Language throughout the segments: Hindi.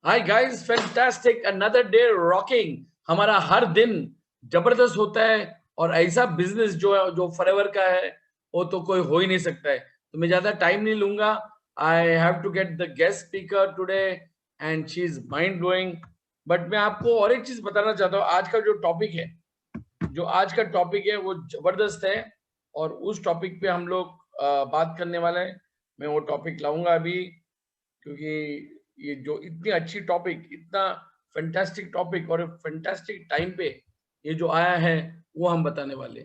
Hi guys, fantastic, another day rocking. हमारा हर दिन जबरदस्त होता है और ऐसा बिजनेस जो फॉरएवर का है वो तो कोई हो ही नहीं सकता है. तो मैं ज्यादा टाइम नहीं लूंगा. I have to get the guest speaker today and she is mind blowing. But मैं आपको और एक चीज बताना चाहता हूँ. आज का जो टॉपिक है वो जबरदस्त है और उस टॉपिक पे हम लोग बात करने वाले हैं. मैं वो टॉपिक लाऊंगा अभी, क्योंकि ये जो इतनी अच्छी टॉपिक, इतना फैंटास्टिक टॉपिक और फैंटास्टिक टाइम पे ये जो आया है वो हम बताने वाले.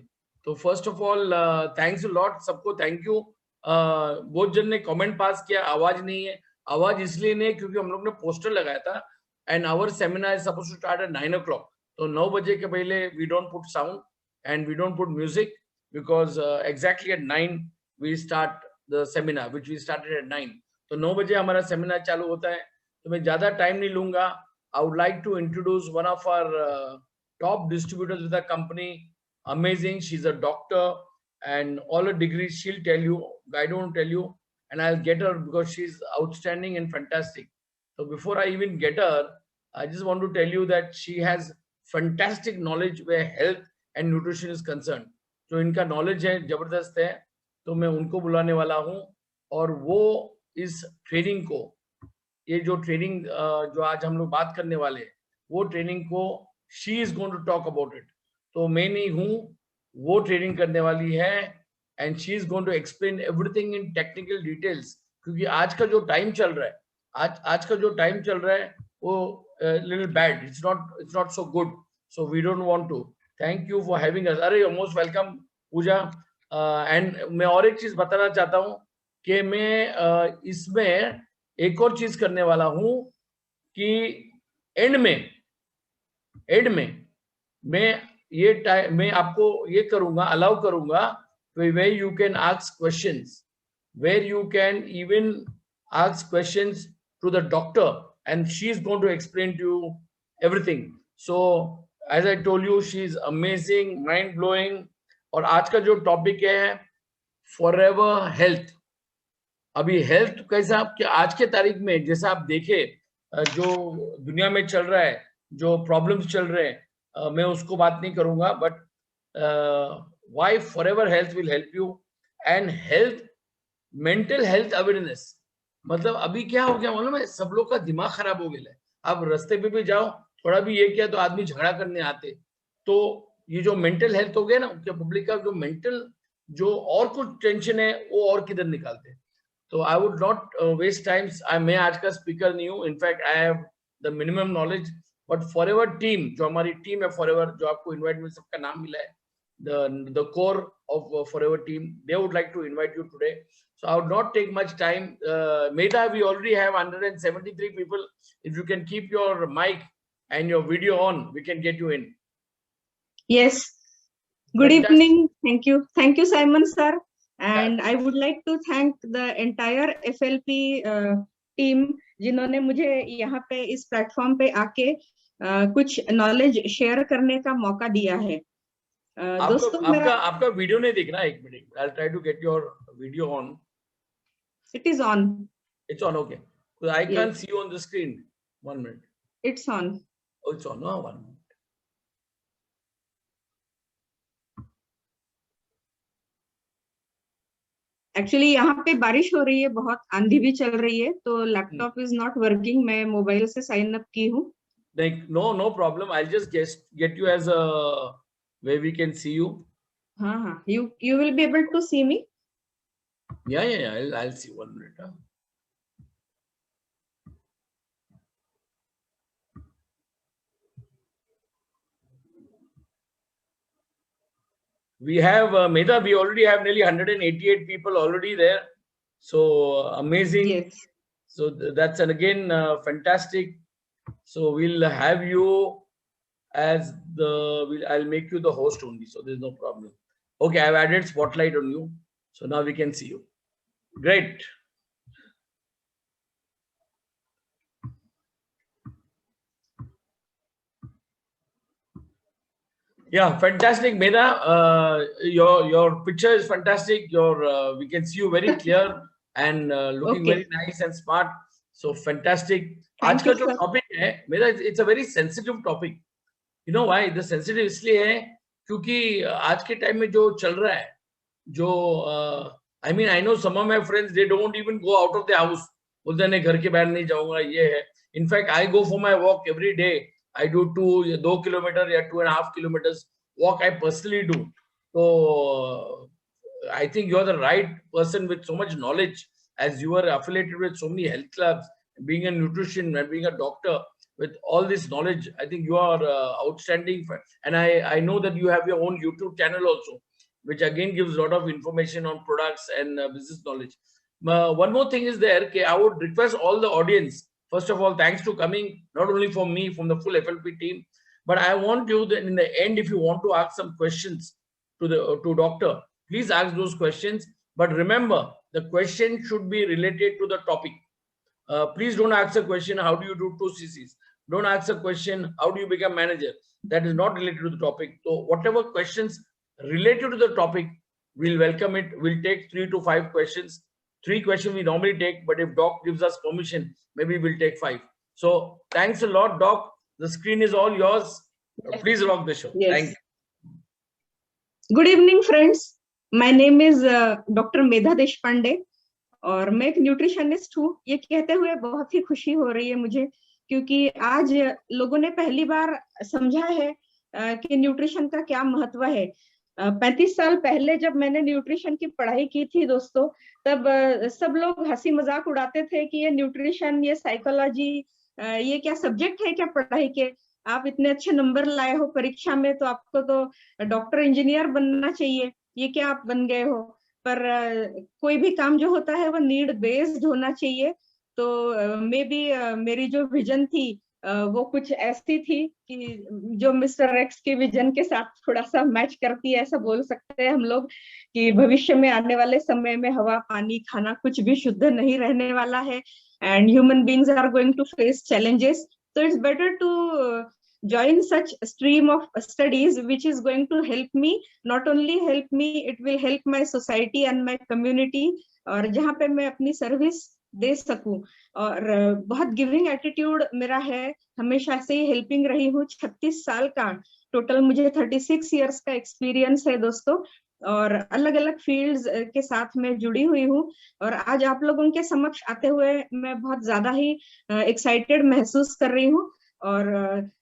तो first of all thanks a lot, सबको थैंक यू. बहुत जन ने कमेंट पास किया आवाज नहीं है. आवाज इसलिए नहीं है क्योंकि हम लोग ने पोस्टर लगाया था and our seminar is supposed to start at 9 o'clock. तो 9 बजे के पहले we don't put sound and we don't put music because exactly at 9 we start the seminar which we started at 9. तो 9 बजे हमारा सेमिनार चालू होता है. तो मैं ज्यादा टाइम नहीं लूंगा. I would like to introduce one of our top distributors with the company. Amazing, she is a doctor and all her degrees she'll tell you. I don't tell you, and I'll get her because she's outstanding and fantastic. So before I even get her, I just want to tell you that she has fantastic knowledge where health and nutrition is concerned. जो इनका knowledge है जबरदस्त है. तो मैं उनको बुलाने वाला हूँ और वो इस ट्रेनिंग को, ये जो ट्रेनिंग जो आज हम लोग बात करने वाले हैं वो ट्रेनिंग को she is going to talk about it. तो मैं नहीं हूँ, वो ट्रेनिंग करने वाली है and she is going to explain everything in technical details. क्योंकि आज का जो टाइम चल रहा है, आज का जो टाइम चल रहा है वो little bad. It's not so good. So we don't want to. Thank you for having us. अरे मोस्ट वेलकम पूजा. एंड मैं और एक चीज बताना चाहता हूँ कि मैं इसमें एक और चीज करने वाला हूं कि एंड में मैं आपको ये करूंगा, अलाउ करूंगा where you can ask questions, where you can even ask questions to the doctor and she is going to explain to you everything. So as I told you, she is amazing, mind blowing. और आज का जो टॉपिक है फॉरएवर हेल्थ. अभी हेल्थ कैसा कि आज के तारीख में जैसा आप देखे जो दुनिया में चल रहा है, जो प्रॉब्लम्स चल रहे हैं, मैं उसको बात नहीं करूंगा. But why forever health will help you and health, mental health awareness. मतलब अभी क्या हो गया मालूम है, सब लोग का दिमाग खराब हो गया है. आप रास्ते पे भी जाओ, थोड़ा भी ये किया तो आदमी झगड़ा करने आते. तो ये जो मेंटल हेल्थ हो गया ना, पब्लिक का जो मेंटल, जो और कुछ टेंशन है वो और किधर निकालते. तो I would not waste times. मैं आज का स्पीकर नहीं हूँ. In fact I have the minimum knowledge. But Forever team, जो हमारी टीम है फॉरएवर, जो आपको इनवाइट में सबका नाम मिला है, the core of forever team, they would like to invite you today. So I would not take much time. Medha, we already have 173 people. If you can keep your mic and your video on, we can get you in. Yes. Good evening. Thank you, Simon sir. And I would like to thank the entire FLP team जिन्होंने मुझे यहाँ पे इस प्लेटफॉर्म पे आके कुछ नॉलेज शेयर करने का मौका दिया है. दोस्तों, आपका वीडियो नहीं दिख रहा. एक minute, I'll try to get your video on. It is on. It's on, okay. Because I can't see you on the screen. 1 minute. It's on. Oh, it's on. No, 1 minute. Actually यहाँ पे बारिश हो रही है, बहुत आंधी भी चल रही है, तो लैपटॉप इज नॉट वर्किंग. मैं मोबाइल से साइन अप की हूँ. No problem. I'll just get you as a where we can see you. हाँ. You will be able to see me. Yeah. I'll see. 1 minute. We have Medha, we already have nearly 188 people already there. So amazing. Yes. So that's again fantastic. So we'll have you as I'll make you the host only. So there's no problem. Okay, I've added spotlight on you. So now we can see you. Great. Yeah, fantastic, Medha. Your picture is fantastic. We can see you very clear and looking very nice and smart. So fantastic. आज Thank का you, जो sir. टॉपिक है मेरा, it's a very sensitive topic. You know why the sensitive इसलिए है क्योंकि आज के टाइम में जो चल रहा है, जो I mean I know some of my friends they don't even go out of the house, बोलते हैं घर के बाहर नहीं जाऊंगा, ये है। In fact I go for my walk every day. I do 2 kilometre या 2.5 kilometres walk I personally do. तो I think you are the right person with so much knowledge, as you are affiliated with so many health clubs, being a nutrition and being a doctor with all this knowledge. I think you are outstanding. And I know that you have your own YouTube channel also, which again gives a lot of information on products and business knowledge. One more thing is there, okay, I would request all the audience, first of all, thanks to coming, not only from me, from the full FLP team, but I want you that in the end, if you want to ask some questions to doctor, please ask those questions. But remember, the question should be related to the topic. Please don't ask a question, how do you do 2 cc's? Don't ask a question, how do you become manager? That is not related to the topic. So whatever questions related to the topic, we'll welcome it. We'll take 3 to 5 questions. 3 questions we normally take, but if doc gives us permission, maybe we'll take 5. So thanks a lot, doc. The screen is all yours. Please rock the show. Yes. Thank you. Good evening, friends. My name is Dr. Medha Deshpande और मैं एक न्यूट्रिशनिस्ट हूँ। ये कहते हुए बहुत ही खुशी हो रही है मुझे, क्योंकि आज लोगों ने पहली बार समझा है कि न्यूट्रिशन का क्या महत्व है। 35 साल पहले जब मैंने न्यूट्रिशन की पढ़ाई की थी दोस्तों, तब सब लोग हंसी मजाक उड़ाते थे कि ये न्यूट्रिशन, ये साइकोलॉजी, ये क्या सब्जेक्ट है क्या पढ़ाई के? आप इतने अच्छे नंबर लाए हो परीक्षा में, तो आपको तो डॉक्टर इंजीनियर बनना चाहिए, ये क्या आप बन गए हो? पर कोई भी काम जो होता है वो नीड बेस्ड होना चाहिए। तो मे बी मेरी जो विजन थी वो कुछ ऐसी थी कि जो मिस्टर एक्स की विजन के साथ थोड़ा सा मैच करती है, ऐसा बोल सकते हैं हम लोग, कि भविष्य में आने वाले समय में हवा, पानी, खाना कुछ भी शुद्ध नहीं रहने वाला है, and human beings are going to face challenges. So it's better to join such stream of studies which is going to help me, not only help me, it will help my society and my community, और जहाँ पे मैं अपनी सर्विस दे सकूं। और बहुत गिविंग एटीट्यूड मेरा है, हमेशा से ही हेल्पिंग रही हूँ। 36 साल का टोटल मुझे 36 इयर्स का एक्सपीरियंस है दोस्तों, और अलग अलग फील्ड्स के साथ मैं जुड़ी हुई हूँ। और आज आप लोगों के समक्ष आते हुए मैं बहुत ज्यादा ही एक्साइटेड महसूस कर रही हूँ। और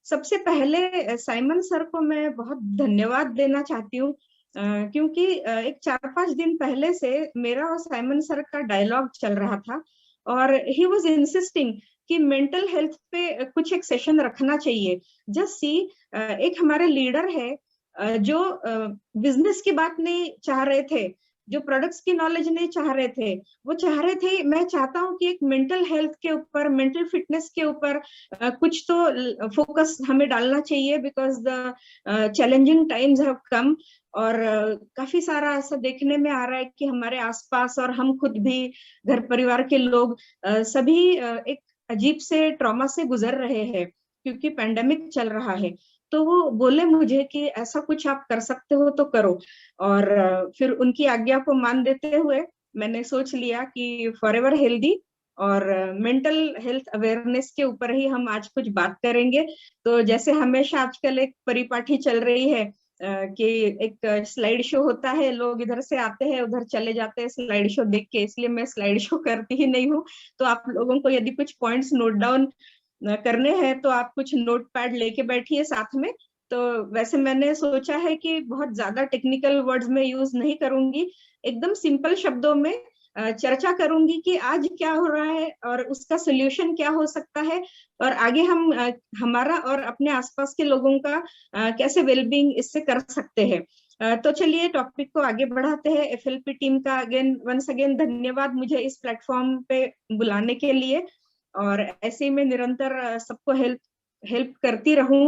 सबसे पहले साइमन सर को मैं बहुत धन्यवाद देना चाहती हूँ, क्योंकि एक 4-5 दिन पहले से मेरा और साइमन सर का डायलॉग चल रहा था, और ही वाज इंसिस्टिंग कि मेंटल हेल्थ पे कुछ एक सेशन रखना चाहिए। जस्ट सी, एक हमारे लीडर है जो बिजनेस की बात नहीं चाह रहे थे, जो प्रोडक्ट्स की नॉलेज नहीं चाह रहे थे, वो चाह रहे थे मैं चाहता हूं कि एक मेंटल हेल्थ के ऊपर, मेंटल फिटनेस के ऊपर कुछ तो फोकस हमें डालना चाहिए, because the challenging times have come. और काफी सारा ऐसा देखने में आ रहा है कि हमारे आसपास और हम खुद भी, घर परिवार के लोग सभी एक अजीब से ट्रॉमा से गुजर रहे हैं, क्योंकि पैंडेमिक चल रहा है। तो वो बोले मुझे कि ऐसा कुछ आप कर सकते हो तो करो, और फिर उनकी आज्ञा को मान देते हुए मैंने सोच लिया कि फॉरएवर हेल्दी और मेंटल हेल्थ अवेयरनेस के ऊपर ही हम आज कुछ बात करेंगे। तो जैसे हमेशा आजकल एक परिपाठी चल रही है कि एक स्लाइड शो होता है, लोग इधर से आते हैं उधर चले जाते हैं स्लाइड शो देख के, इसलिए मैं स्लाइड शो करती ही नहीं हूँ। तो आप लोगों को यदि कुछ पॉइंट्स नोट डाउन करने हैं तो आप कुछ नोट पैड लेके बैठिए साथ में। तो वैसे मैंने सोचा है कि बहुत ज्यादा टेक्निकल वर्ड्स में यूज नहीं करूंगी, एकदम सिंपल शब्दों में चर्चा करूंगी कि आज क्या हो रहा है और उसका सोल्यूशन क्या हो सकता है, और आगे हम हमारा और अपने आसपास के लोगों का कैसे वेलबींग इससे कर सकते हैं। तो चलिए टॉपिक को आगे बढ़ाते हैं। एफएलपी टीम का वंस अगेन धन्यवाद मुझे इस प्लेटफॉर्म पे बुलाने के लिए, और ऐसे ही मैं निरंतर सबको हेल्प करती रहूं,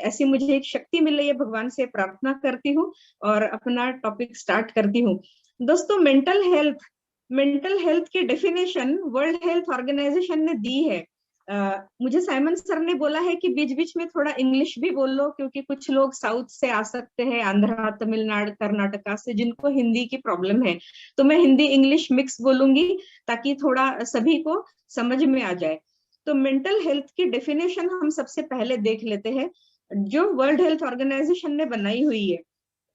ऐसी मुझे एक शक्ति मिल रही है, भगवान से प्रार्थना करती हूँ और अपना टॉपिक स्टार्ट करती हूँ। दोस्तों, मेंटल हेल्थ की डेफिनेशन वर्ल्ड हेल्थ ऑर्गेनाइजेशन ने दी है, मुझे साइमन सर ने बोला है कि बीच बीच में थोड़ा इंग्लिश भी बोल लो, क्योंकि कुछ लोग साउथ से आ सकते हैं, आंध्रा, तमिलनाडु, कर्नाटका से, जिनको हिंदी की प्रॉब्लम है। तो मैं हिंदी इंग्लिश मिक्स बोलूंगी ताकि थोड़ा सभी को समझ में आ जाए। तो मेंटल हेल्थ की डेफिनेशन हम सबसे पहले देख लेते हैं, जो वर्ल्ड हेल्थ ऑर्गेनाइजेशन ने बनाई हुई है।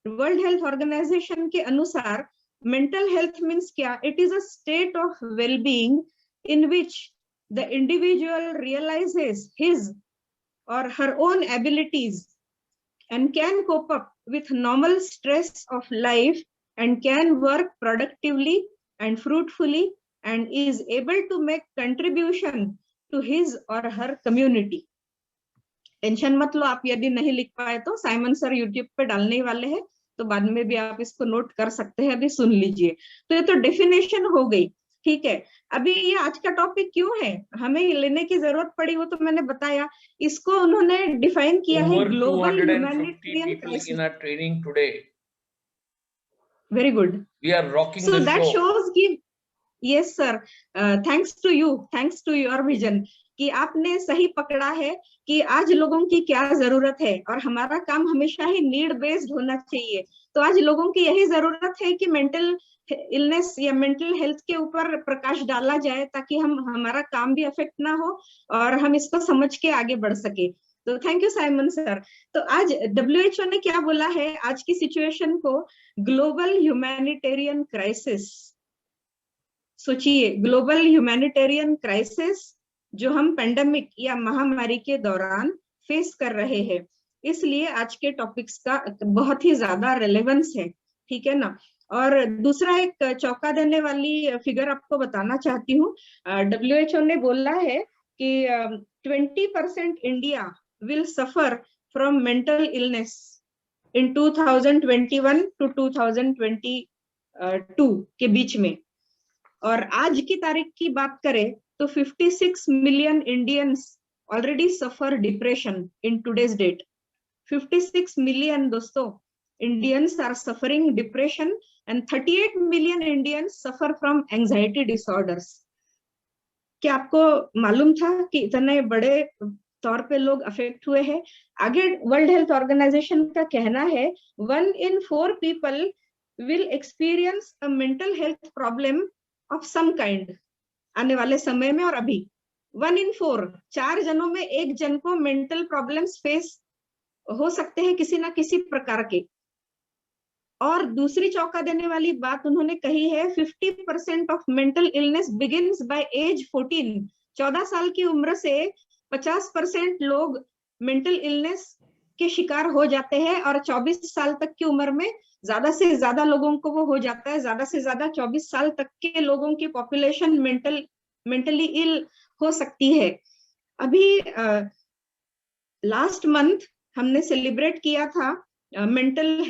वर्ल्ड हेल्थ ऑर्गेनाइजेशन के अनुसार मेंटल हेल्थ मीन्स क्या? It is a state of wellbeing in which the individual realizes his or her own abilities and can cope up with normal stress of life and can work productively and fruitfully and is able to make contribution to his or her community. Tension मत लो, आप यदि नहीं लिख पाए तो साइमन सर यूट्यूब पे डालने ही वाले हैं, तो बाद में भी आप इसको नोट कर सकते हैं, अभी सुन लीजिए। तो ये तो डेफिनेशन हो गई, ठीक है। अभी ये आज का टॉपिक क्यों है, हमें लेने की जरूरत पड़ी, वो तो मैंने बताया। इसको उन्होंने डिफाइन किया है global humanitarian crisis. in our training today. Very good, We are rocking so the that show. shows कि yes sir, thanks to you, thanks to your vision, कि आपने सही पकड़ा है कि आज लोगों की क्या जरूरत है, और हमारा काम हमेशा ही नीड बेस्ड होना चाहिए। तो आज लोगों की यही जरूरत है कि मेंटल इलनेस या मेंटल हेल्थ के ऊपर प्रकाश डाला जाए, ताकि हमारा काम भी अफेक्ट ना हो और हम इसको समझ के आगे बढ़ सके। तो थैंक यू साइमन सर। तो आज WHO ने क्या बोला है आज की सिचुएशन को? Global humanitarian crisis. सोचिए, ग्लोबल ह्यूमैनिटेरियन क्राइसिस जो हम पेंडेमिक या महामारी के दौरान फेस कर रहे हैं, इसलिए आज के टॉपिक्स का बहुत ही ज्यादा रेलेवेंस है, ठीक है ना। और दूसरा एक चौंका देने वाली फिगर आपको बताना चाहती हूँ। WHO ने बोला है कि 20% India will suffer from mental illness in 2021 to 2022 के बीच में। और आज की तारीख की बात करें तो 56 million Indians already suffer depression in today's date. 56 million दोस्तों Indians are suffering depression and 38 million Indians suffer from anxiety disorders. क्या आपको मालूम था कि इतने बड़े तौर पे लोग अफेक्ट हुए हैं? आगे वर्ल्ड हेल्थ ऑर्गेनाइजेशन का कहना है 1 in 4 people will experience a mental health problem of some kind आने वाले समय में। और अभी 1 in 4, 4 जनों में 1 जन को मेंटल प्रॉब्लम्स फेस हो सकते हैं किसी ना किसी प्रकार के। और दूसरी चौंका देने वाली बात उन्होंने कही है, 50% of mental illness begins by age 14। 14 साल की उम्र से 50% लोग मेंटल इलनेस के शिकार हो जाते हैं, और 24 साल तक की उम्र में ज्यादा से ज्यादा लोगों को वो हो जाता है। ज्यादा से ज्यादा 24 साल तक के लोगों की पॉपुलेशन मेंटली इल हो सकती है। अभी लास्ट मंथ हमने सेलिब्रेट किया था मेंटल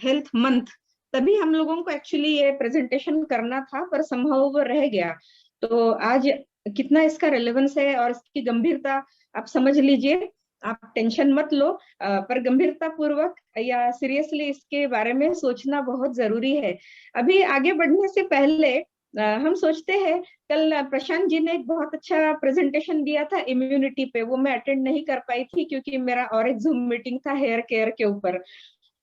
हेल्थ मंथ, तभी हम लोगों को एक्चुअली ये प्रेजेंटेशन करना था, पर संभव वो रह गया। तो आज कितना इसका रेलेवेंस है और इसकी गंभीरता आप समझ लीजिए। आप टेंशन मत लो, पर गंभीरता पूर्वक या सीरियसली इसके बारे में सोचना बहुत जरूरी है। अभी आगे बढ़ने से पहले हम सोचते हैं, कल प्रशांत जी ने एक बहुत अच्छा प्रेजेंटेशन दिया था इम्यूनिटी पे, वो मैं अटेंड नहीं कर पाई थी क्योंकि मेरा और एक जूम मीटिंग था हेयर केयर के ऊपर।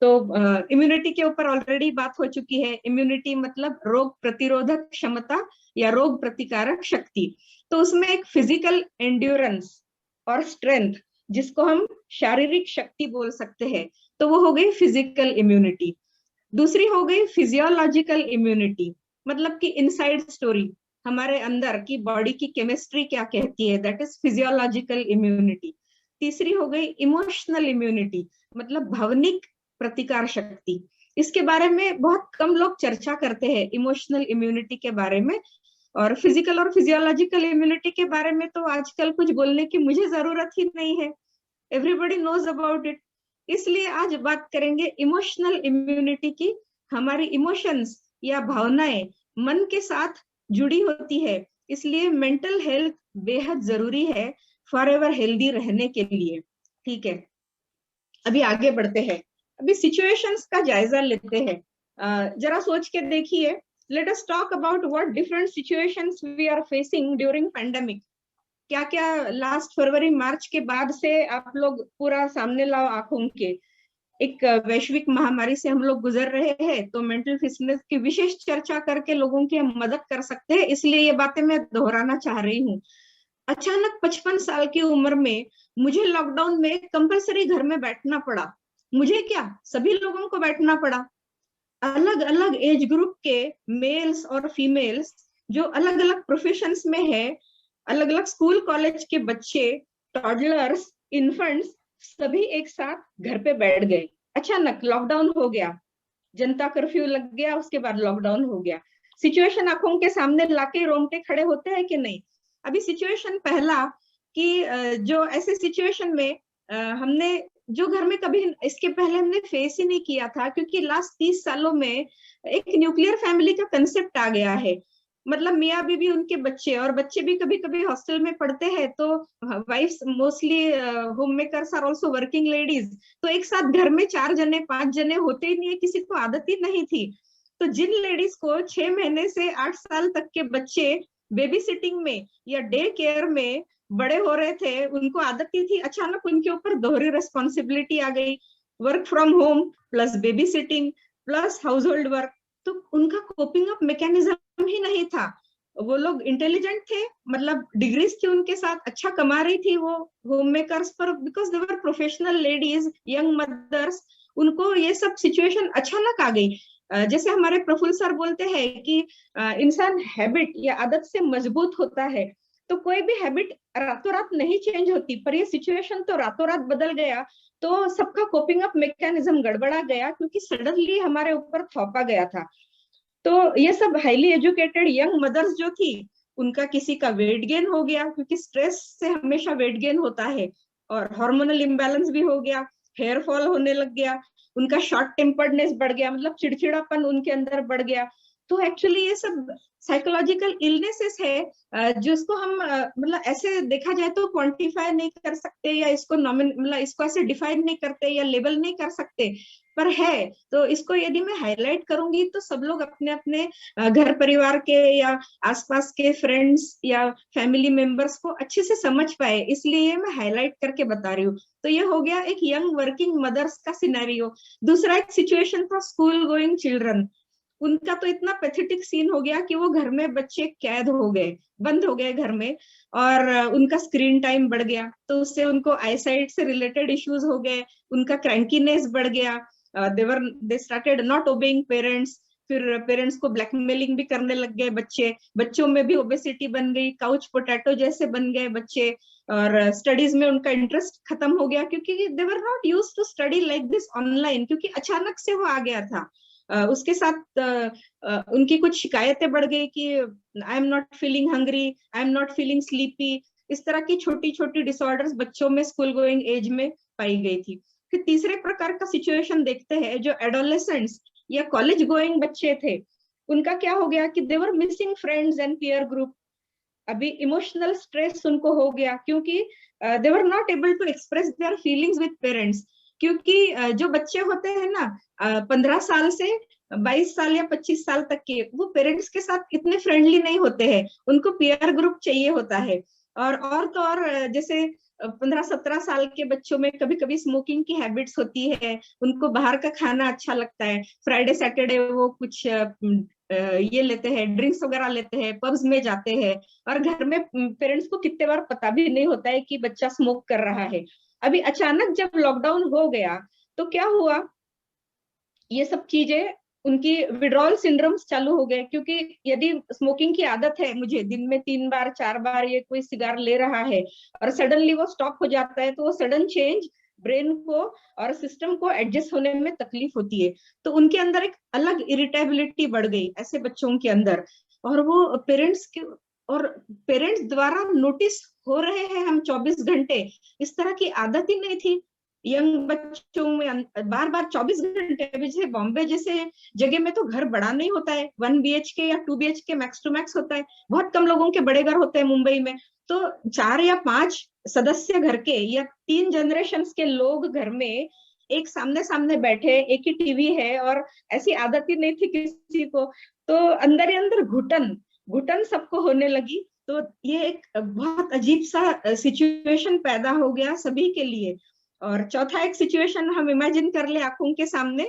तो इम्यूनिटी के ऊपर ऑलरेडी बात हो चुकी है। इम्यूनिटी मतलब रोग प्रतिरोधक क्षमता या रोग प्रतिकारक शक्ति। तो उसमें एक फिजिकल एंड्योरेंस और स्ट्रेंथ, जिसको हम शारीरिक शक्ति बोल सकते हैं, तो वो हो गई फिजिकल इम्यूनिटी। दूसरी हो गई फिजियोलॉजिकल इम्यूनिटी, मतलब कि इनसाइड स्टोरी, हमारे अंदर की बॉडी की केमिस्ट्री क्या कहती है, दैट इज फिजियोलॉजिकल इम्यूनिटी। तीसरी हो गई इमोशनल इम्यूनिटी, मतलब भावनिक प्रतिकार शक्ति। इसके बारे में बहुत कम लोग चर्चा करते हैं, इमोशनल इम्यूनिटी के बारे में। और फिजिकल और फिजियोलॉजिकल इम्यूनिटी के बारे में तो आजकल कुछ बोलने की मुझे जरूरत ही नहीं है, एवरीबॉडी नोज अबाउट इट। इसलिए आज बात करेंगे इमोशनल इम्यूनिटी की। हमारी इमोशंस या भावनाएं मन के साथ जुड़ी होती है, इसलिए मेंटल हेल्थ बेहद जरूरी है फॉर एवर हेल्दी रहने के लिए, ठीक है। अभी आगे बढ़ते हैं, अभी सिचुएशंस का जायजा लेते हैं। जरा सोच के देखिए, let us talk about what different situations we are facing during pandemic. क्या क्या लास्ट फरवरी मार्च के बाद से आप लोग पूरा सामने लाओ आंखों के, एक वैश्विक महामारी से हम लोग गुजर रहे हैं, तो मेंटल फिटनेस की विशेष चर्चा करके लोगों की हम मदद कर सकते हैं, इसलिए ये बातें मैं दोहराना चाह रही हूँ। अचानक 55 साल की उम्र में मुझे लॉकडाउन में कंपलसरी घर में बैठना पड़ा। मुझे क्या, सभी लोगों को बैठना पड़ा। अलग अलग एज ग्रुप के मेल्स और फीमेल्स जो अलग अलग प्रोफेशंस में है, अलग अलग स्कूल कॉलेज के बच्चे, टॉडलर्स, इन्फेंट्स, सभी एक साथ घर पे बैठ गए। अचानक लॉकडाउन हो गया, जनता कर्फ्यू लग गया, उसके बाद लॉकडाउन हो गया। सिचुएशन आंखों के सामने लाके रोंगटे खड़े होते हैं कि नहीं? अभी सिचुएशन पहला कि जो ऐसे सिचुएशन में हमने जो घर में कभी इसके पहले हमने फेस ही नहीं किया था, क्योंकि लास्ट 30 सालों में एक न्यूक्लियर फैमिली का कंसेप्ट आ गया है। मतलब मियाँ बीबी, उनके बच्चे, और बच्चे भी कभी कभी हॉस्टल में पढ़ते हैं, तो wifes mostly home makers are also working ladies, तो एक साथ घर में 4 जने 5 जने होते ही नहीं है, किसी को आदत ही नहीं थी। तो जिन लेडीज को 6 महीने से 8 साल तक के बच्चे बेबी सिटिंग में या डे केयर में बड़े हो रहे थे, उनको आदत ही थी, अचानक उनके ऊपर दोहरी रिस्पॉन्सिबिलिटी आ गई, work from home plus baby sitting plus house hold work. तो उनका कोपिंग अप मैकेनिज्म ही नहीं था। वो लोग इंटेलिजेंट थे, मतलब डिग्रीज थी उनके साथ, अच्छा कमा रही थी वो होम मेकर्स, पर because they were professional ladies, young mothers, उनको ये सब सिचुएशन अचानक आ गई। जैसे हमारे प्रफुल्ल सर बोलते हैं कि इंसान हैबिट या आदत से मजबूत होता है, तो कोई भी हैबिट रातों रात नहीं चेंज होती, पर ये सिचुएशन तो रातों रात बदल गया, तो सबका कोपिंग अप मैकेनिज्म गड़बड़ा गया, क्योंकि सडनली हमारे ऊपर थोपा गया था। तो ये सब हाईली एजुकेटेड यंग मदर्स जो थी, उनका किसी का वेट गेन हो गया, क्योंकि स्ट्रेस से हमेशा वेट गेन होता है, और हार्मोनल इम्बैलेंस भी हो गया, हेयर फॉल होने लग गया, उनका शॉर्ट टेम्पर्डनेस बढ़ गया, मतलब चिड़चिड़ापन उनके अंदर बढ़ गया। तो एक्चुअली ये सब साइकोलॉजिकल इलनेसेस है, जिसको हम मतलब ऐसे देखा जाए तो क्वांटिफाई नहीं कर सकते, या इसको मतलब इसको ऐसे डिफाइन नहीं करते या लेबल नहीं कर सकते, पर है। तो इसको यदि मैं हाईलाइट करूंगी तो सब लोग अपने अपने घर परिवार के या आसपास के फ्रेंड्स या फैमिली मेंबर्स को अच्छे से समझ पाए, इसलिए मैं हाईलाइट करके बता रही हूँ। तो ये हो गया एक यंग वर्किंग मदर्स का सिनेरियो। दूसरा एक सिचुएशन था स्कूल गोइंग चिल्ड्रन। उनका तो इतना पैथेटिक सीन हो गया कि वो घर में बच्चे कैद हो गए, बंद हो गए घर में, और उनका स्क्रीन टाइम बढ़ गया, तो उससे उनको आईसाइट से रिलेटेड इश्यूज हो गए, उनका क्रैंकीनेस बढ़ गया, they started not obeying parents, फिर पेरेंट्स को ब्लैकमेलिंग भी करने लग गए बच्चे, बच्चों में भी ओबेसिटी बन गई, काउच पोटैटो जैसे बन गए बच्चे, और स्टडीज में उनका इंटरेस्ट खत्म हो गया, क्योंकि they were not used to study like this online, क्योंकि अचानक से वो आ गया था। उसके साथ उनकी कुछ शिकायतें बढ़ गई कि I am not feeling hungry, I am not feeling sleepy, इस तरह की छोटी छोटी डिसऑर्डर्स बच्चों में स्कूल गोइंग एज में पाई गई थी। फिर तीसरे प्रकार का सिचुएशन देखते हैं, जो एडोलेसेंट्स या कॉलेज गोइंग बच्चे थे, उनका क्या हो गया कि they were missing friends and peer group. अभी इमोशनल स्ट्रेस उनको हो गया, क्योंकि they were not able to express their feelings with parents, क्योंकि जो बच्चे होते हैं ना 15 साल से 22 साल या 25 साल तक के, वो पेरेंट्स के साथ इतने फ्रेंडली नहीं होते हैं, उनको पीयर ग्रुप चाहिए होता है। और तो और जैसे 15-17 साल के बच्चों में कभी कभी स्मोकिंग की हैबिट्स होती है, उनको बाहर का खाना अच्छा लगता है, फ्राइडे सैटरडे वो कुछ ये लेते हैं, ड्रिंक्स वगैरह लेते हैं, पब्स में जाते हैं, और घर में पेरेंट्स को कितने बार पता भी नहीं होता है कि बच्चा स्मोक कर रहा है। अभी अचानक जब लॉकडाउन हो गया तो क्या हुआ, ये सब चीजें उनकी विड्रॉल सिंड्रोम्स चालू हो गए, क्योंकि यदि स्मोकिंग की आदत है, मुझे दिन में 3 बार 4 बार ये कोई सिगार ले रहा है, और सडनली वो स्टॉप हो जाता है, तो वो सडन चेंज ब्रेन को और सिस्टम को एडजस्ट होने में तकलीफ होती है। तो उनके अंदर एक अलग इरिटेबिलिटी बढ़ गई ऐसे बच्चों के अंदर, और वो पेरेंट्स द्वारा नोटिस हो रहे हैं हम 24 घंटे, इस तरह की आदत ही नहीं थी यंग बच्चों में बार बार 24 घंटे। जैसे बॉम्बे जैसे जगह में तो घर बड़ा नहीं होता है, 1 BHK या 2 BHK मैक्स टू मैक्स होता है, बहुत कम लोगों के बड़े घर होते हैं मुंबई में। तो 4 या 5 सदस्य घर के या 3 जनरेशन के लोग घर में एक सामने सामने बैठे, एक ही टीवी है, और ऐसी आदत ही नहीं थी किसी को, तो अंदर ही अंदर घुटन घुटन सबको होने लगी। तो ये एक बहुत अजीब सा सिचुएशन पैदा हो गया सभी के लिए। और चौथा एक सिचुएशन हम इमेजिन कर ले आंखों के सामने,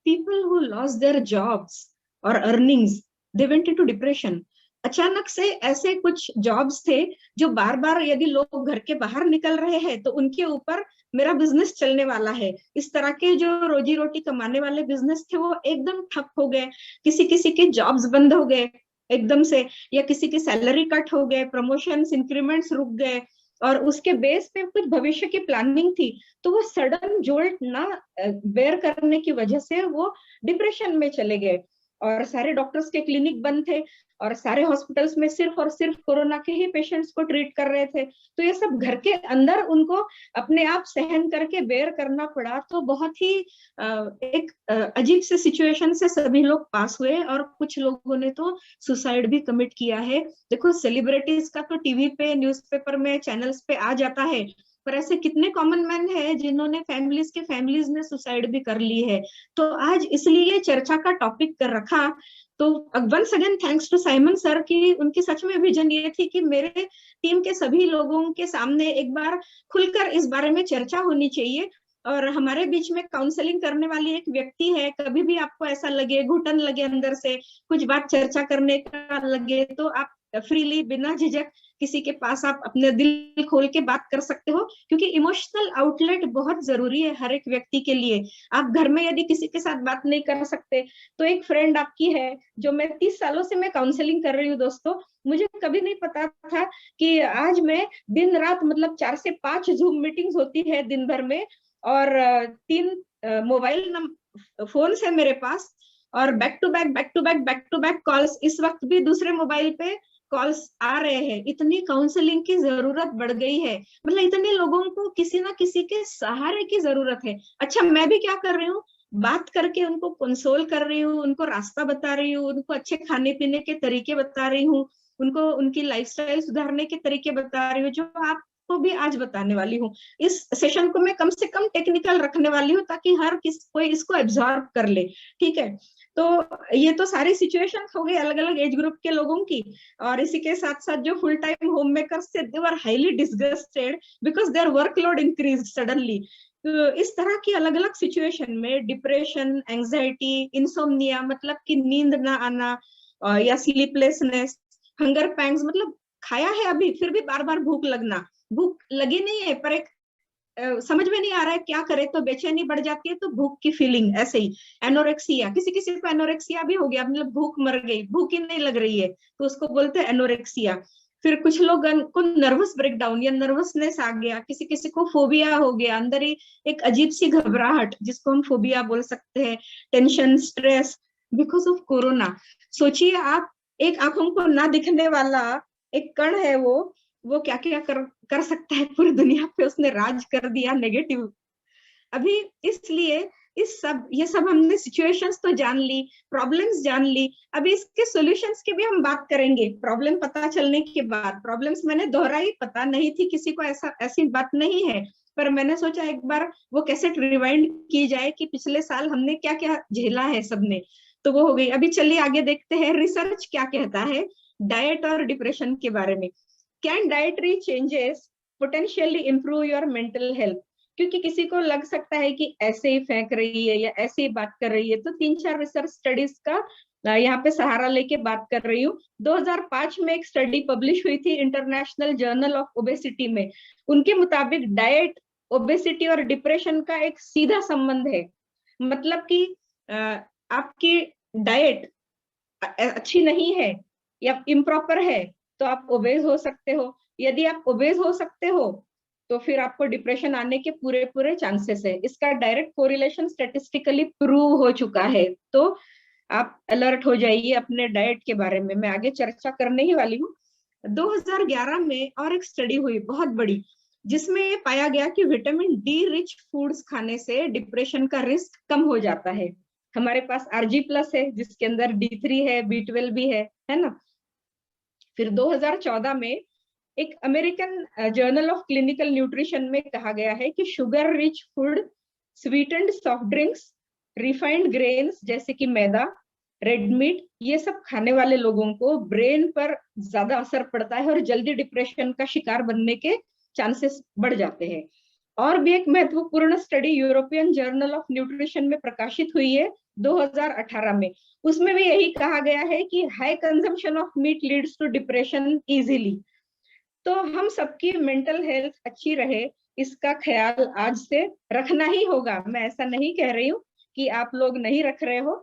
people who lost their jobs और earnings, they went into depression. अचानक से ऐसे कुछ जॉब्स थे जो बार बार, यदि लोग घर के बाहर निकल रहे हैं तो उनके ऊपर मेरा बिजनेस चलने वाला है, इस तरह के जो रोजी रोटी कमाने वाले बिजनेस थे वो एकदम ठप हो गए। किसी किसी के जॉब्स बंद हो गए एकदम से, या किसी की सैलरी कट हो गए, प्रमोशंस इंक्रीमेंट्स रुक गए, और उसके बेस पे कुछ भविष्य की प्लानिंग थी, तो वो सडन जोल्ट ना बेयर करने की वजह से वो डिप्रेशन में चले गए। और सारे डॉक्टर्स के क्लिनिक बंद थे, और सारे हॉस्पिटल्स में सिर्फ और सिर्फ कोरोना के ही पेशेंट्स को ट्रीट कर रहे थे। तो ये सब घर के अंदर उनको अपने आप सहन करके बेयर करना पड़ा। तो बहुत ही एक अजीब से सिचुएशन से सभी लोग पास हुए, और कुछ लोगों ने तो सुसाइड भी कमिट किया है। देखो, सेलिब्रिटीज का तो टीवी पे, न्यूज़पेपर में, चैनल्स पे आ जाता है, पर ऐसे कितने कॉमन मैन हैं जिन्होंने फैमिलीज ने सुसाइड भी कर ली है। तो आज इसलिए चर्चा का टॉपिक कर रखा। तो once again thanks to Simon sir की उनकी सच में विजन ये थी कि मेरे टीम के सभी लोगों के सामने एक बार खुलकर इस बारे में चर्चा होनी चाहिए। और हमारे बीच में काउंसलिंग करने वाली एक व्यक्ति है, कभी भी आपको ऐसा लगे, घुटन लगे अंदर से, कुछ बात चर्चा करने का लगे, तो आप फ्रीली बिना झिझक किसी के पास आप अपने दिल खोल के बात कर सकते हो, क्योंकि इमोशनल आउटलेट बहुत जरूरी है हर एक व्यक्ति के लिए। आप घर में यदि किसी के साथ बात नहीं कर सकते, तो एक फ्रेंड आपकी है, जो मैं 30 सालों से मैं काउंसलिंग कर रही हूँ दोस्तों, मुझे कभी नहीं पता था कि आज मैं दिन रात, मतलब 4 से 5 जूम मीटिंग्स होती है दिन भर में, और 3 मोबाइल फोन है मेरे पास, और बैक टू बैक कॉल्स, इस वक्त भी दूसरे मोबाइल पे कॉल्स आ रहे हैं। इतनी काउंसलिंग की जरूरत बढ़ गई है, मतलब इतने लोगों को किसी ना किसी के सहारे की जरूरत है। अच्छा, मैं भी क्या कर रही हूँ, बात करके उनको कंसोल कर रही हूँ, उनको रास्ता बता रही हूँ, उनको अच्छे खाने पीने के तरीके बता रही हूँ, उनको उनकी लाइफस्टाइल सुधारने के तरीके बता रही हूँ, जो आपको भी आज बताने वाली हूँ। इस सेशन को मैं कम से कम टेक्निकल रखने वाली हूँ, ताकि हर कोई इसको एब्जॉर्ब कर ले। ठीक है, तो ये तो सारी सिचुएशन हो गई अलग अलग एज ग्रुप के लोगों की। और इसी के साथ साथ जो फुल टाइम होम मेकर्स थे, they were highly disgusted because their workload increase suddenly. तो इस तरह की अलग अलग सिचुएशन में डिप्रेशन, एंजाइटी, इंसोम्निया मतलब कि नींद ना आना, या स्लीपलेसनेस, हंगर पैंग्स मतलब खाया है अभी फिर भी बार बार भूख लगना, भूख लगी नहीं है पर एक समझ में नहीं आ रहा है क्या करे, तो बेचैनी बढ़ जाती है, तो भूख की फीलिंग, ऐसे ही एनोरेक्सिया, किसी किसी को एनोरेक्सिया भी हो गया, मतलब भूख मर गई, भूख ही नहीं लग रही है, तो उसको बोलते हैं एनोरेक्सिया। फिर कुछ लोग को नर्वस ब्रेकडाउन या नर्वसनेस आ गया, किसी किसी को फोबिया हो गया, अंदर ही एक अजीब सी घबराहट जिसको हम फोबिया बोल सकते हैं, tension, stress because of corona. सोचिए आप, एक आंखों को ना दिखने वाला एक कण है, वो क्या क्या कर सकता है, पूरी दुनिया पे उसने राज कर दिया नेगेटिव। अभी इसलिए ये सब हमने सिचुएशंस तो जान ली, प्रॉब्लम्स जान ली, अभी इसके सॉल्यूशंस की भी हम बात करेंगे। प्रॉब्लम पता चलने के बाद, प्रॉब्लम्स मैंने दोहराई, पता नहीं थी किसी को, ऐसी बात नहीं है, पर मैंने सोचा एक बार वो कैसे रिवाइंड की जाए कि पिछले साल हमने क्या क्या झेला है सबने, तो वो हो गई। अभी चलिए आगे देखते हैं रिसर्च क्या कहता है डाइट और डिप्रेशन के बारे में। Can dietary changes potentially improve your mental health? क्योंकि किसी को लग सकता है कि ऐसे ही फेंक रही है या ऐसे ही बात कर रही है, तो 3-4 रिसर्च स्टडीज का यहाँ पे सहारा लेके बात कर रही हूँ। 2005 में एक स्टडी पब्लिश हुई थी इंटरनेशनल जर्नल ऑफ ओबेसिटी में। उनके मुताबिक डाइट, ओबेसिटी और डिप्रेशन का एक सीधा संबंध है। मतलब कि आपकी डाइट अच्छी नहीं है या इम्प्रॉपर है तो आप ओबेज हो सकते हो। यदि आप ओबेज हो सकते हो तो फिर आपको डिप्रेशन आने के पूरे पूरे चांसेस है। इसका डायरेक्ट कोरिलेशन स्टैटिस्टिकली प्रूव हो चुका है। तो आप अलर्ट हो जाइए अपने डाइट के बारे में, मैं आगे चर्चा करने ही वाली हूँ। 2011 में और एक स्टडी हुई बहुत बड़ी, जिसमें ये पाया गया कि विटामिन डी रिच फूड्स खाने से डिप्रेशन का रिस्क कम हो जाता है। हमारे पास RG+ है जिसके अंदर D3 है, B12 भी है ना। फिर 2014 में एक American journal of clinical nutrition में कहा गया है कि sugar rich food sweetened soft drinks, refined grains जैसे कि मैदा, रेड मीट, ये सब खाने वाले लोगों को ब्रेन पर ज्यादा असर पड़ता है और जल्दी डिप्रेशन का शिकार बनने के चांसेस बढ़ जाते हैं। और भी एक महत्वपूर्ण study European journal of nutrition में प्रकाशित हुई है 2018 में, उसमें भी यही कहा गया है कि high consumption of meat leads to depression easily. तो हम सबकी मेंटल हेल्थ अच्छी रहे, इसका ख्याल आज से रखना ही होगा। मैं ऐसा नहीं कह रही हूँ कि आप लोग नहीं रख रहे हो,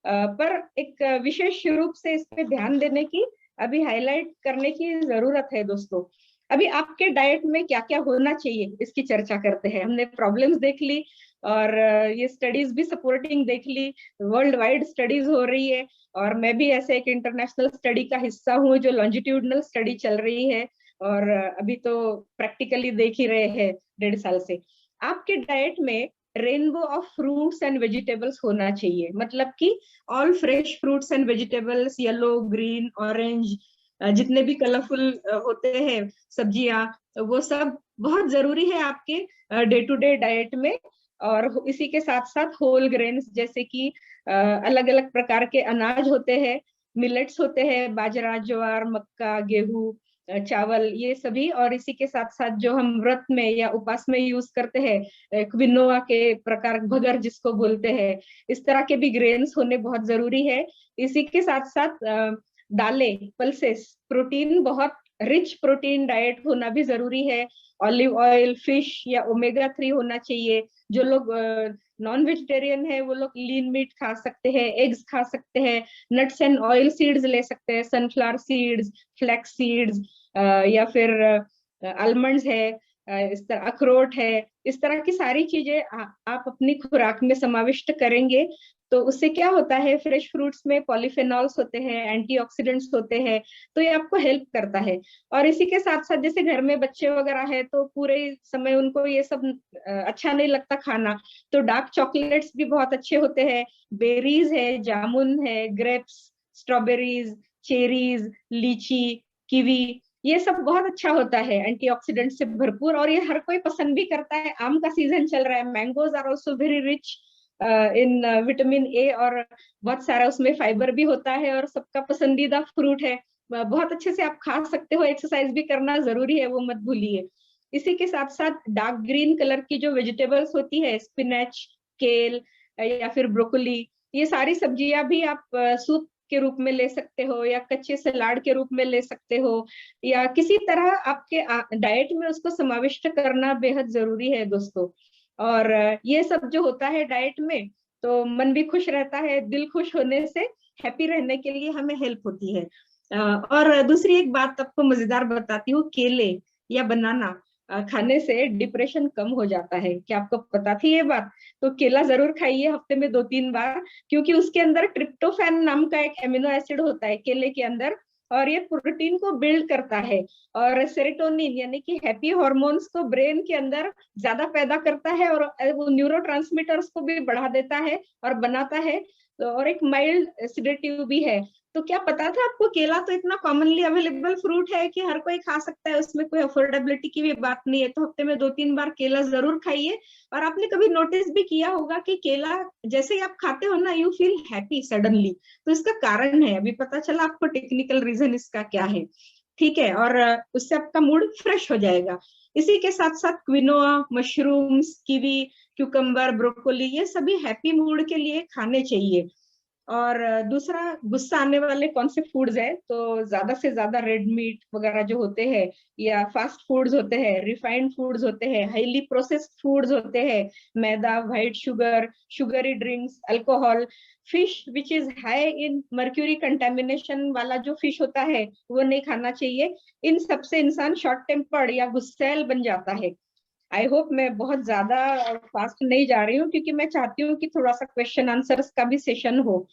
पर एक विशेष रूप से इस पे ध्यान देने की, अभी हाईलाइट करने की जरूरत है दोस्तों। अभी आपके डाइट में क्या क्या होना चाहिए इसकी चर्चा करते हैं। हमने प्रॉब्लम्स देख ली और ये स्टडीज भी सपोर्टिंग देख ली, वर्ल्ड वाइड स्टडीज हो रही है, और मैं भी ऐसे एक इंटरनेशनल स्टडी का हिस्सा हूँ जो लॉन्जिट्यूडनल स्टडी चल रही है, और अभी तो प्रैक्टिकली देख ही रहे हैं 1.5 साल से। आपके डाइट में rainbow of fruits and vegetables होना चाहिए, मतलब कि all fresh fruits and vegetables, yellow, green, orange, जितने भी कलरफुल होते हैं सब्जियां, वो सब बहुत जरूरी है आपके डे टू डे डाइट में। और इसी के साथ साथ होल ग्रेन्स जैसे कि अलग अलग प्रकार के अनाज होते हैं, मिलेट्स होते हैं, बाजरा, ज्वार, मक्का, गेहूं, चावल, ये सभी। और इसी के साथ साथ जो हम व्रत में या उपवास में यूज करते हैं क्विनोआ के प्रकार, भगर जिसको बोलते हैं, इस तरह के भी ग्रेन्स होने बहुत जरूरी है। इसी के साथ साथ दालें, पल्सेस, प्रोटीन, बहुत रिच प्रोटीन डाइट होना भी जरूरी है। ऑलिव ऑयल, फिश या ओमेगा 3 होना चाहिए। जो लोग नॉन वेजिटेरियन है वो लोग लीन मीट खा सकते हैं, एग्स खा सकते हैं, नट्स एंड ऑयल सीड्स ले सकते हैं, सनफ्लावर सीड्स, फ्लैक्स सीड्स, या फिर आलमंड्स है, इस तरह अखरोट है। इस तरह की सारी चीजें आप अपनी खुराक में समाविष्ट करेंगे तो उससे क्या होता है, फ्रेश फ्रूट्स में पॉलीफेनॉल्स होते हैं, एंटीऑक्सीडेंट्स होते हैं, तो ये आपको हेल्प करता है। और इसी के साथ साथ जैसे घर में बच्चे वगैरह है तो पूरे समय उनको ये सब अच्छा नहीं लगता खाना, तो डार्क चॉकलेट्स भी बहुत अच्छे होते हैं, बेरीज है, जामुन है, ग्रेप्स, स्ट्रॉबेरीज, चेरीज, लीची, कीवी, ये सब बहुत अच्छा होता है, एंटीऑक्सीडेंट से भरपूर, और ये हर कोई पसंद भी करता है। आम का सीजन चल रहा है, mangoes are also very rich in vitamin A, और बहुत सारा उसमें फाइबर भी होता है, और सबका पसंदीदा फ्रूट है। बहुत अच्छे से आप खा सकते हो, एक्सरसाइज भी करना जरूरी है, वो मत भूलिए। इसी के साथ साथ डार्क ग्रीन कलर की जो वेजिटेबल्स होती है, स्पिनच, केल या फिर ब्रोकोली, ये सारी सब्जियां भी आप सूप के रूप में ले सकते हो, या कच्चे सलाद के रूप में ले सकते हो, या किसी तरह आपके डाइट में उसको समाविष्ट करना बेहद जरूरी है दोस्तों। और ये सब जो होता है डाइट में, तो मन भी खुश रहता है, दिल खुश होने से हैप्पी रहने के लिए हमें हेल्प होती है। और दूसरी एक बात आपको मजेदार बताती हूँ, केले या बनाना खाने से डिप्रेशन कम हो जाता है। क्या आपको पता थी ये बात? तो केला जरूर खाइए हफ्ते में 2-3 बार, क्योंकि उसके अंदर ट्रिप्टोफैन नाम का एक एमिनो एसिड होता है केले के अंदर, और ये प्रोटीन को बिल्ड करता है, और सेरोटोनिन यानी कि हैप्पी हार्मोन्स को ब्रेन के अंदर ज्यादा पैदा करता है, और वो न्यूरोट्रांसमीटर्स को भी बढ़ा देता है और बनाता है, तो और एक माइल्ड सेडेटिव भी है। तो क्या पता था आपको, केला तो इतना कॉमनली अवेलेबल फ्रूट है कि हर कोई खा सकता है, उसमें कोई अफोर्डेबिलिटी की भी बात नहीं है। तो हफ्ते में 2-3 बार केला जरूर खाइए। और आपने कभी नोटिस भी किया होगा कि केला जैसे ही आप खाते हो ना, यू फील हैप्पी सडनली, तो इसका कारण है, अभी पता चला आपको टेक्निकल रीजन इसका क्या है, ठीक है, और उससे आपका मूड फ्रेश हो जाएगा। इसी के साथ साथ quinoa, mushrooms, kiwi, cucumber, broccoli, ये सभी हैप्पी मूड के लिए खाने चाहिए। और दूसरा, गुस्सा आने वाले कौन से फूड्स है, तो ज्यादा से ज्यादा रेड मीट वगैरह जो होते हैं, या फास्ट फूड्स होते हैं, रिफाइंड फूड्स होते हैं, हाईली प्रोसेस्ड फूड्स होते हैं, मैदा, white sugar, sugary drinks, alcohol, fish which is high in mercury contamination वाला जो फिश होता है वो नहीं खाना चाहिए। इन सबसे इंसान शॉर्ट टेम्पर्ड या गुस्सैल बन जाता है। आई होप मैं बहुत ज्यादा फास्ट नहीं जा रही हूँ, क्योंकि मैं चाहती हूँ कि थोड़ा सा क्वेश्चन आंसर्स का भी सेशन हो।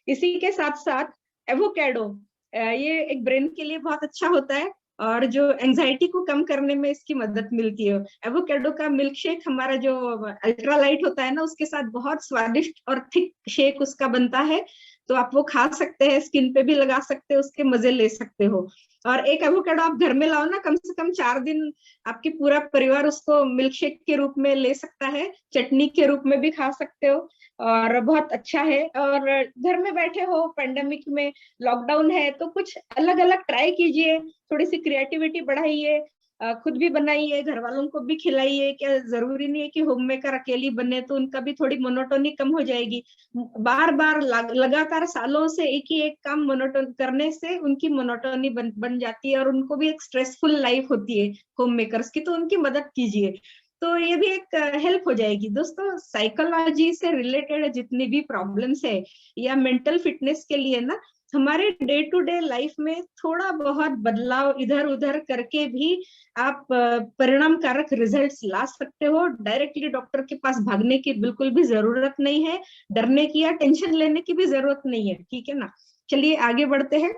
इसी के साथ साथ एवोकेडो, ये एक ब्रेन के लिए बहुत अच्छा होता है, और जो एंजाइटी को कम करने में इसकी मदद मिलती है। एवोकेडो का मिल्क शेक, हमारा जो अल्ट्रा लाइट होता है ना, उसके साथ बहुत स्वादिष्ट और थिक शेक उसका बनता है, तो आप वो खा सकते हैं, स्किन पे भी लगा सकते हो, उसके मजे ले सकते हो। और एक एवोकाडो आप घर में लाओ ना, कम से कम 4 दिन आपकी पूरा परिवार उसको मिल्क शेक के रूप में ले सकता है, चटनी के रूप में भी खा सकते हो, और बहुत अच्छा है। और घर में बैठे हो, पेंडेमिक में, लॉकडाउन है, तो कुछ अलग अलग ट्राई कीजिए, थोड़ी सी क्रिएटिविटी बढ़ाइए, खुद भी बनाइए, घर वालों को भी खिलाइए। क्या जरूरी नहीं है कि होम मेकर अकेली बने, तो उनका भी थोड़ी मोनोटोनी कम हो जाएगी। बार बार लगातार सालों से एक ही एक काम मोनोटोन करने से उनकी मोनोटोनी बन जाती है, और उनको भी एक स्ट्रेसफुल लाइफ होती है होम मेकर्स की, तो उनकी मदद कीजिए। तो ये भी एक हेल्प हो जाएगी। दोस्तों, साइकोलॉजी से रिलेटेड जितनी भी प्रॉब्लम्स है या मेंटल फिटनेस के लिए ना, हमारे डे टू डे लाइफ में थोड़ा बहुत बदलाव इधर उधर करके भी आप परिणामकारक रिजल्ट्स ला सकते हो। डायरेक्टली डॉक्टर के पास भागने की बिल्कुल भी जरूरत नहीं है, डरने की या टेंशन लेने की भी जरूरत नहीं है, ठीक है ना। चलिए आगे बढ़ते हैं।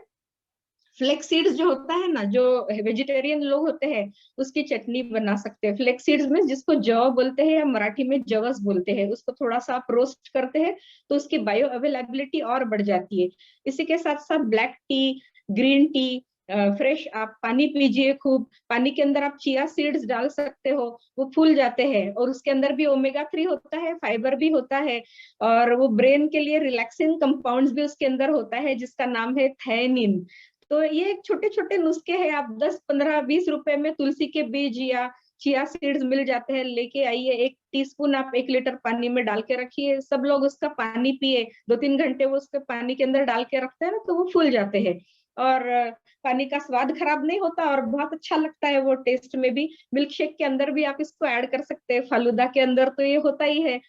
फ्लेक्स सीड्स जो होता है ना, जो वेजिटेरियन लोग होते हैं, उसकी चटनी बना सकते हैं। फ्लेक्स सीड्स में, जिसको जौ बोलते हैं या मराठी में जवस बोलते हैं, उसको थोड़ा सा आप रोस्ट करते हैं तो उसकी बायो अवेलेबिलिटी और बढ़ जाती है। इसी के साथ साथ black T, green tea, fresh आप पानी पीजिए खूब। पानी के अंदर आप चिया सीड्स डाल सकते हो, वो फूल जाते हैं, और उसके अंदर भी ओमेगा 3 होता है, फाइबर भी होता है, और वो ब्रेन के लिए रिलैक्सिंग कंपाउंड्स भी उसके अंदर होता है, जिसका नाम है थैनिन। तो ये छोटे छोटे नुस्खे हैं, आप 10, 15, 20 रुपए में तुलसी के बीज या चिया सीड्स मिल जाते हैं, लेके आइए। 1 टीस्पून आप 1 लीटर पानी में डाल के रखिए, सब लोग उसका पानी पिए। 2-3 घंटे वो उसके पानी के अंदर डाल के रखते हैं ना, तो वो फूल जाते हैं, और पानी का स्वाद खराब नहीं होता, और बहुत अच्छा लगता है वो टेस्ट में भी। मिल्क शेक के अंदर भी आप इसको ऐड कर सकते हैं, फालूदा के अंदर तो ये होता ही है।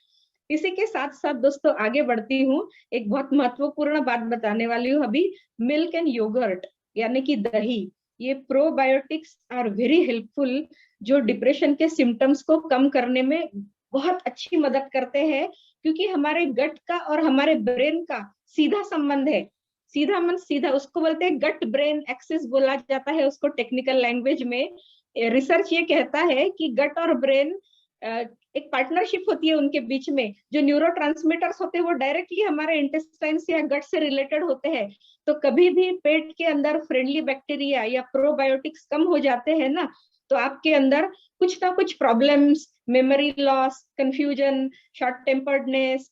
इसी के साथ साथ दोस्तों आगे बढ़ती हूँ, एक बहुत महत्वपूर्ण बात बताने वाली हूँ अभी। मिल्क एंड योगर्ट यानी कि दही, ये प्रोबायोटिक्स आर वेरी हेल्पफुल, जो डिप्रेशन के सिम्टम्स को कम करने में बहुत अच्छी मदद करते हैं, क्योंकि हमारे गट का और हमारे ब्रेन का सीधा संबंध है। सीधा मन सीधा, उसको बोलते हैं गट ब्रेन एक्सिस बोला जाता है उसको टेक्निकल लैंग्वेज में। रिसर्च ये कहता है कि गट और ब्रेन, एक पार्टनरशिप होती है उनके बीच में। जो न्यूरोट्रांसमीटर्स होते हैं वो डायरेक्टली हमारे इंटेस्टाइन या गट से रिलेटेड होते हैं। तो कभी भी पेट के अंदर फ्रेंडली बैक्टीरिया या प्रोबायोटिक्स कम हो जाते हैं ना, तो आपके अंदर कुछ ना कुछ problems, memory loss, confusion, short temperedness,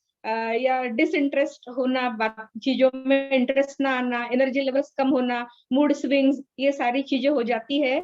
या डिसइंटरेस्ट होना, चीजों में इंटरेस्ट ना आना, एनर्जी लेवल्स कम होना, मूड स्विंग्स, ये सारी चीजें हो जाती है।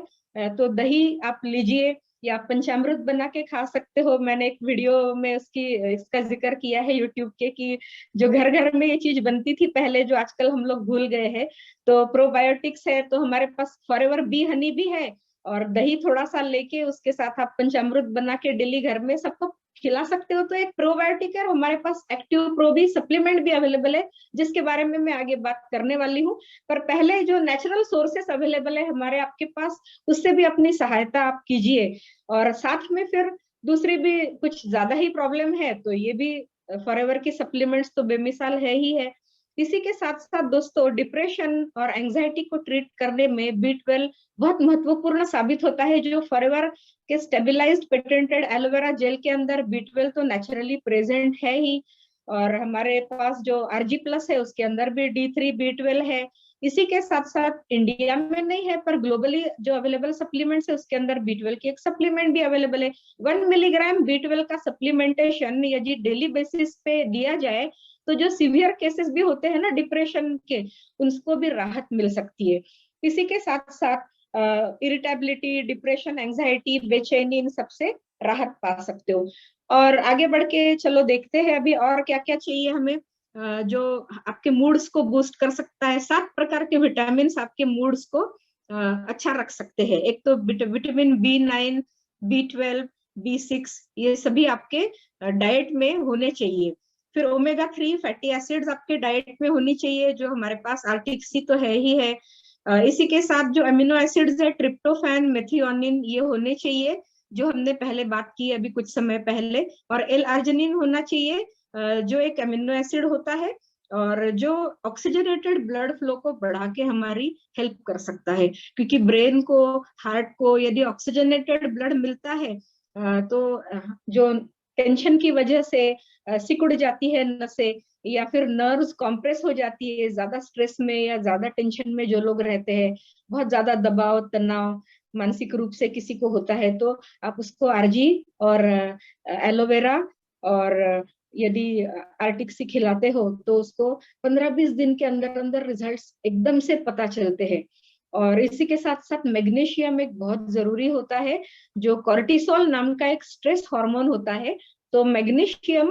तो दही आप लीजिए, या पंचामृत बना के खा सकते हो। मैंने एक वीडियो में इसका जिक्र किया है यूट्यूब के, कि जो घर घर में ये चीज बनती थी पहले, जो आजकल हम लोग भूल गए हैं। तो प्रोबायोटिक्स है, तो हमारे पास फॉरएवर बी हनी भी है, और दही थोड़ा सा लेके उसके साथ आप पंचामृत बना के डेली घर में सबको खिला सकते हो। तो एक प्रोबायोटिक है। हमारे पास एक्टिव प्रो भी सप्लीमेंट भी अवेलेबल है, जिसके बारे में मैं आगे बात करने वाली हूँ। पर पहले जो नेचुरल सोर्सेस अवेलेबल है हमारे आपके पास, उससे भी अपनी सहायता आप कीजिए। और साथ में फिर दूसरी भी कुछ ज्यादा ही प्रॉब्लम है, तो ये भी फॉरएवर की सप्लीमेंट्स तो बेमिसाल है ही है। इसी के साथ साथ दोस्तों, डिप्रेशन और एंजाइटी को ट्रीट करने में B12 बहुत महत्वपूर्ण साबित होता है। जो फॉरएवर के स्टेबलाइज्ड पेटेंटेड एलोवेरा जेल के अंदर B12 तो नेचुरली प्रेजेंट है ही, और हमारे पास जो RG+ है उसके अंदर भी D3 B12 है। इसी के साथ साथ इंडिया में नहीं है, पर ग्लोबली जो अवेलेबल सप्लीमेंट्स है उसके अंदर B12 की एक सप्लीमेंट भी अवेलेबल है। 1 मिलीग्राम B12 का सप्लीमेंटेशन यदि डेली बेसिस पे दिया जाए, तो जो सीवियर केसेस भी होते हैं ना डिप्रेशन के, उनको भी राहत मिल सकती है। इसी के साथ साथ इरिटेबिलिटी, डिप्रेशन, एंजाइटी, बेचैनी, इन सबसे राहत पा सकते हो। और आगे बढ़ के चलो देखते हैं अभी और क्या क्या चाहिए हमें, जो आपके मूड्स को बूस्ट कर सकता है। 7 प्रकार के विटामिन आपके मूड्स को अच्छा रख सकते हैं। एक तो विटामिन B9, B12, B6, ये सभी आपके डाइट में होने चाहिए। फिर ओमेगा 3 फैटी एसिड्स आपके डाइट में होनी चाहिए, जो हमारे पास RTC तो है ही है। इसी के साथ जो अमीनो एसिड्स है, ट्रिप्टोफैन, मेथियोनिन, ये होने चाहिए, जो हमने पहले बात की अभी कुछ समय पहले। और L-आर्जिनिन होना चाहिए, जो एक अमीनो एसिड होता है, और जो ऑक्सीजनेटेड ब्लड फ्लो को बढ़ा के हमारी हेल्प कर सकता है। क्योंकि ब्रेन को, हार्ट को यदि ऑक्सीजनेटेड ब्लड मिलता है, तो जो टेंशन की वजह से सिकुड़ जाती है नसें, या फिर नर्व्स कॉम्प्रेस हो जाती है ज्यादा स्ट्रेस में या ज्यादा टेंशन में जो लोग रहते हैं, बहुत ज्यादा दबाव तनाव मानसिक रूप से किसी को होता है, तो आप उसको आरजी और एलोवेरा और यदि आर्टिक सी खिलाते हो तो उसको 15-20 दिन के अंदर अंदर रिजल्ट्स एकदम से पता चलते हैं। और इसी के साथ साथ मैग्नीशियम एक बहुत जरूरी होता है, जो कॉर्टिसोल नाम का एक स्ट्रेस हार्मोन होता है, तो मैग्नीशियम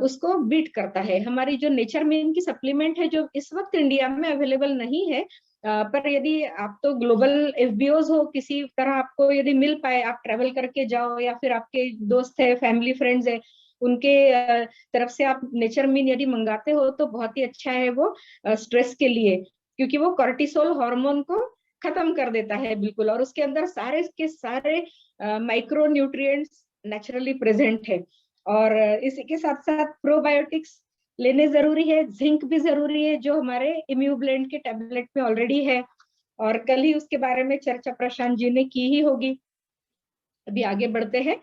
उसको बीट करता है। हमारी जो नेचर में की सप्लीमेंट है जो इस वक्त इंडिया में अवेलेबल नहीं है, पर यदि आप तो ग्लोबल एफबीओज हो, किसी तरह आपको यदि मिल पाए, आप ट्रेवल करके जाओ या फिर आपके दोस्त है फैमिली फ्रेंड्स है उनके तरफ से आप नेचर मीन यदि मंगाते हो तो बहुत ही अच्छा है वो स्ट्रेस के लिए, क्योंकि वो कॉर्टिसोल हार्मोन को खत्म कर देता है बिल्कुल, और उसके अंदर सारे के सारे माइक्रो न्यूट्रिएंट्स नेचुरली प्रेजेंट है। और इसी के साथ साथ प्रोबायोटिक्स लेने जरूरी है, जिंक भी जरूरी है जो हमारे इम्यूब्लेंड के टैबलेट में ऑलरेडी है, और कल ही उसके बारे में चर्चा प्रशांत जी ने की ही होगी। अभी आगे बढ़ते हैं।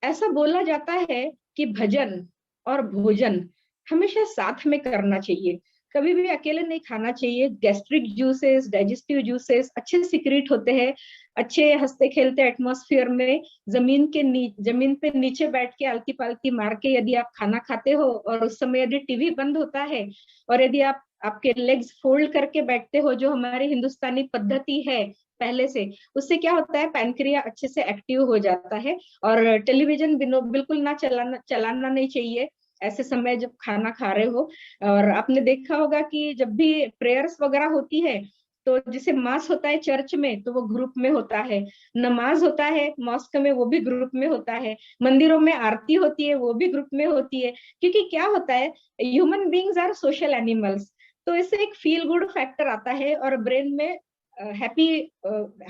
ऐसा बोला जाता है कि भजन और भोजन हमेशा साथ में करना चाहिए, कभी भी अकेले नहीं खाना चाहिए। गैस्ट्रिक जूसेस, डाइजेस्टिव जूसेस अच्छे सीक्रेट होते हैं, अच्छे हंसते खेलते एटमॉस्फेयर में जमीन पे नीचे बैठ के आलती पालती मार के यदि आप खाना खाते हो, और उस समय यदि टीवी बंद होता है और यदि आप आपके लेग्स फोल्ड करके बैठते हो, जो हमारी हिंदुस्तानी पद्धति है पहले से, उससे क्या होता है, पैनक्रिया अच्छे से एक्टिव हो जाता है। और टेलीविजन बिल्कुल ना चलाना नहीं चाहिए ऐसे समय जब खाना खा रहे हो। और आपने देखा होगा कि जब भी प्रेयर्स वगैरह होती है, तो जैसे मास होता है चर्च में तो वो ग्रुप में होता है, नमाज होता है मॉस्क में वो भी ग्रुप में होता है, मंदिरों में आरती होती है वो भी ग्रुप में होती है। क्योंकि क्या होता है, human beings are social animals, तो इससे एक फील गुड फैक्टर आता है और ब्रेन में हैप्पी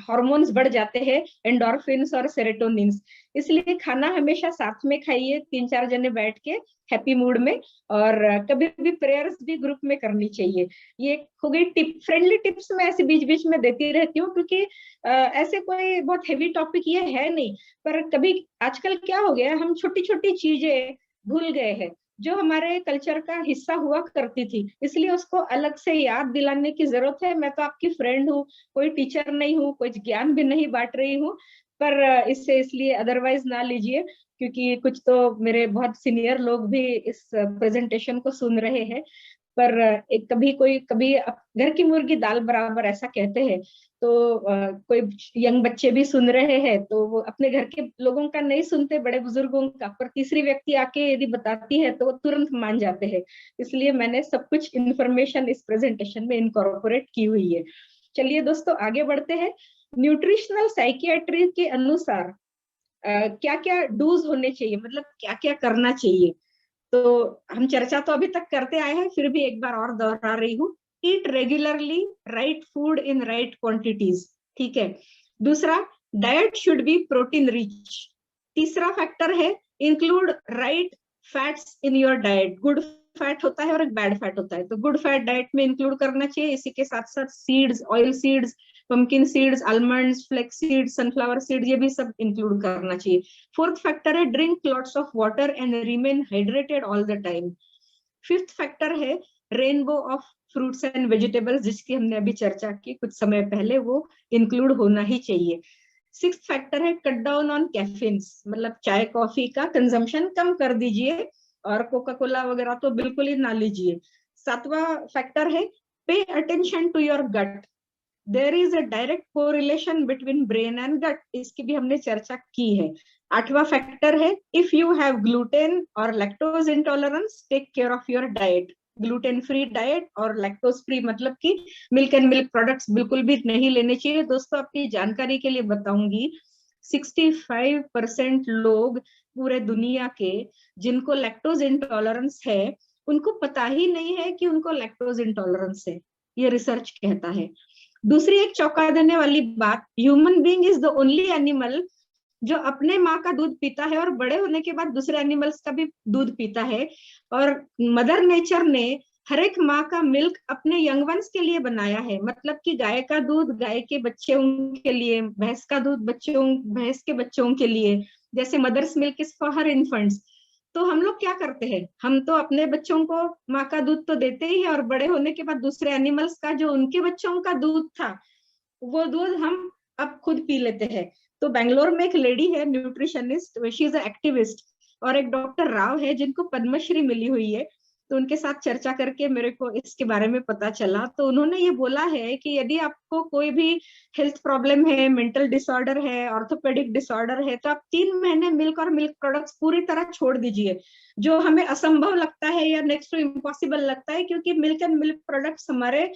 हार्मोन्स बढ़ जाते हैं, एंडोर्फिन्स और सेरोटोनिन्स। इसलिए खाना हमेशा साथ में खाइए, 3-4 जने बैठ के हैप्पी मूड में। और कभी भी प्रेयर्स भी ग्रुप में करनी चाहिए। ये हो गई टिप, फ्रेंडली टिप्स मैं ऐसे बीच बीच में देती रहती हूँ, क्योंकि ऐसे कोई बहुत हेवी टॉपिक ये है नहीं, पर कभी आजकल क्या हो गया, हम छोटी छोटी चीजें भूल गए हैं जो हमारे कल्चर का हिस्सा हुआ करती थी, इसलिए उसको अलग से याद दिलाने की जरूरत है। मैं तो आपकी फ्रेंड हूँ, कोई टीचर नहीं हूँ, कोई ज्ञान भी नहीं बांट रही हूँ, पर इससे इसलिए अदरवाइज ना लीजिए, क्योंकि कुछ तो मेरे बहुत सीनियर लोग भी इस प्रेजेंटेशन को सुन रहे हैं। पर एक कभी घर की मुर्गी दाल बराबर ऐसा कहते हैं, तो कोई यंग बच्चे भी सुन रहे हैं तो वो अपने घर के लोगों का नहीं सुनते, बड़े बुजुर्गों का, पर तीसरी व्यक्ति आके यदि बताती है तो वो तुरंत मान जाते हैं। इसलिए मैंने सब कुछ इंफॉर्मेशन इस प्रेजेंटेशन में इनकॉर्पोरेट की हुई है। चलिए दोस्तों आगे बढ़ते हैं। न्यूट्रिशनल साइकियाट्री के अनुसार क्या क्या डूज होने चाहिए, मतलब क्या क्या करना चाहिए, तो हम चर्चा तो अभी तक करते आए हैं, फिर भी एक बार और दोहरा रही हूँ। Eat regularly, right food in right quantities, ठीक है। दूसरा, diet should be protein rich. तीसरा फैक्टर है, include right fats in your diet. Good fat होता है और एक बैड फैट होता है, तो गुड फैट डाइट में इंक्लूड करना चाहिए। इसी के साथ साथ seeds, oil seeds, pumpkin seeds, almonds, flax seeds, sunflower seeds, ये भी सब इंक्लूड करना चाहिए। फोर्थ फैक्टर है, drink lots of water and remain hydrated all the time. Fifth factor है, rainbow of fruits and vegetables, जिसकी हमने अभी चर्चा की कुछ समय पहले, वो इंक्लूड होना ही चाहिए। सिक्स्थ फैक्टर है, कट डाउन ऑन कैफीन्स, मतलब चाय कॉफी का कंजम्पशन कम कर दीजिए, और कोका कोला वगैरह तो बिल्कुल ही ना लीजिए। सातवां फैक्टर है, pay attention to your gut, there is a direct correlation between brain and gut, इसकी भी हमने चर्चा की है। आठवां फैक्टर है, इफ यू हैव ग्लूटेन और lactose intolerance, take care of your diet. Gluten free diet और लैक्टोज फ्री मतलब कि मिल्क एंड मिल्क प्रोडक्ट्स बिल्कुल भी नहीं लेने चाहिए। दोस्तों आपकी जानकारी के लिए बताऊंगी, 65% लोग पूरे दुनिया के जिनको लैक्टोज इंटॉलरेंस है, उनको पता ही नहीं है कि उनको लैक्टोज इंटॉलरेंस है, ये रिसर्च कहता है। दूसरी एक चौंका देने वाली बात, human being is the only animal जो अपने माँ का दूध पीता है और बड़े होने के बाद दूसरे एनिमल्स का भी दूध पीता है। और मदर नेचर ने हर एक माँ का मिल्क अपने यंग वंस के लिए बनाया है, मतलब कि गाय का दूध गाय के बच्चों के लिए, भैंस का दूध भैंस के बच्चों के लिए, जैसे mother's milk is for her infants. तो हम लोग क्या करते हैं, हम तो अपने बच्चों को माँ का दूध तो देते ही है, और बड़े होने के बाद दूसरे एनिमल्स का जो उनके बच्चों का दूध था वो दूध हम अब खुद पी लेते हैं। तो बेंगलोर में एक लेडी है न्यूट्रिशनिस्ट, शी इज एक्टिविस्ट, और एक डॉक्टर राव है जिनको पद्मश्री मिली हुई है। तो उनके साथ चर्चा करके मेरे को इसके बारे में पता चला। तो उन्होंने ये बोला है कि यदि आपको कोई भी हेल्थ प्रॉब्लम है, मेंटल डिसऑर्डर है, ऑर्थोपेडिक डिसऑर्डर है, तो आप 3 महीने मिल्क और मिल्क प्रोडक्ट्स पूरी तरह छोड़ दीजिए, जो हमें असंभव लगता है या नेक्स्ट टू इम्पॉसिबल लगता है, क्योंकि मिल्क एंड मिल्क प्रोडक्ट्स हमारे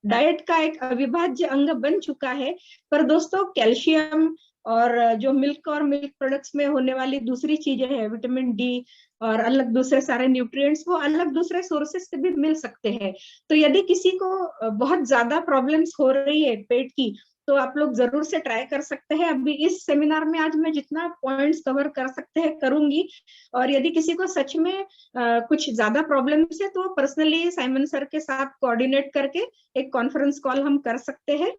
डाइट का एक अविभाज्य अंग बन चुका है। पर दोस्तों, कैल्शियम और जो मिल्क और मिल्क प्रोडक्ट्स में होने वाली दूसरी चीजें हैं, विटामिन डी और अलग दूसरे सारे न्यूट्रिएंट्स, वो अलग दूसरे सोर्सेस से भी मिल सकते हैं। तो यदि किसी को बहुत ज्यादा प्रॉब्लम्स हो रही है पेट की, तो आप लोग जरूर से ट्राई कर सकते हैं। अभी इस सेमिनार में आज मैं जितना पॉइंट्स कवर कर सकते हैं करूंगी, और यदि किसी को सच में कुछ ज्यादा प्रॉब्लम्स है तो पर्सनली साइमन सर के साथ कोऑर्डिनेट करके एक कॉन्फ्रेंस कॉल हम कर सकते हैं।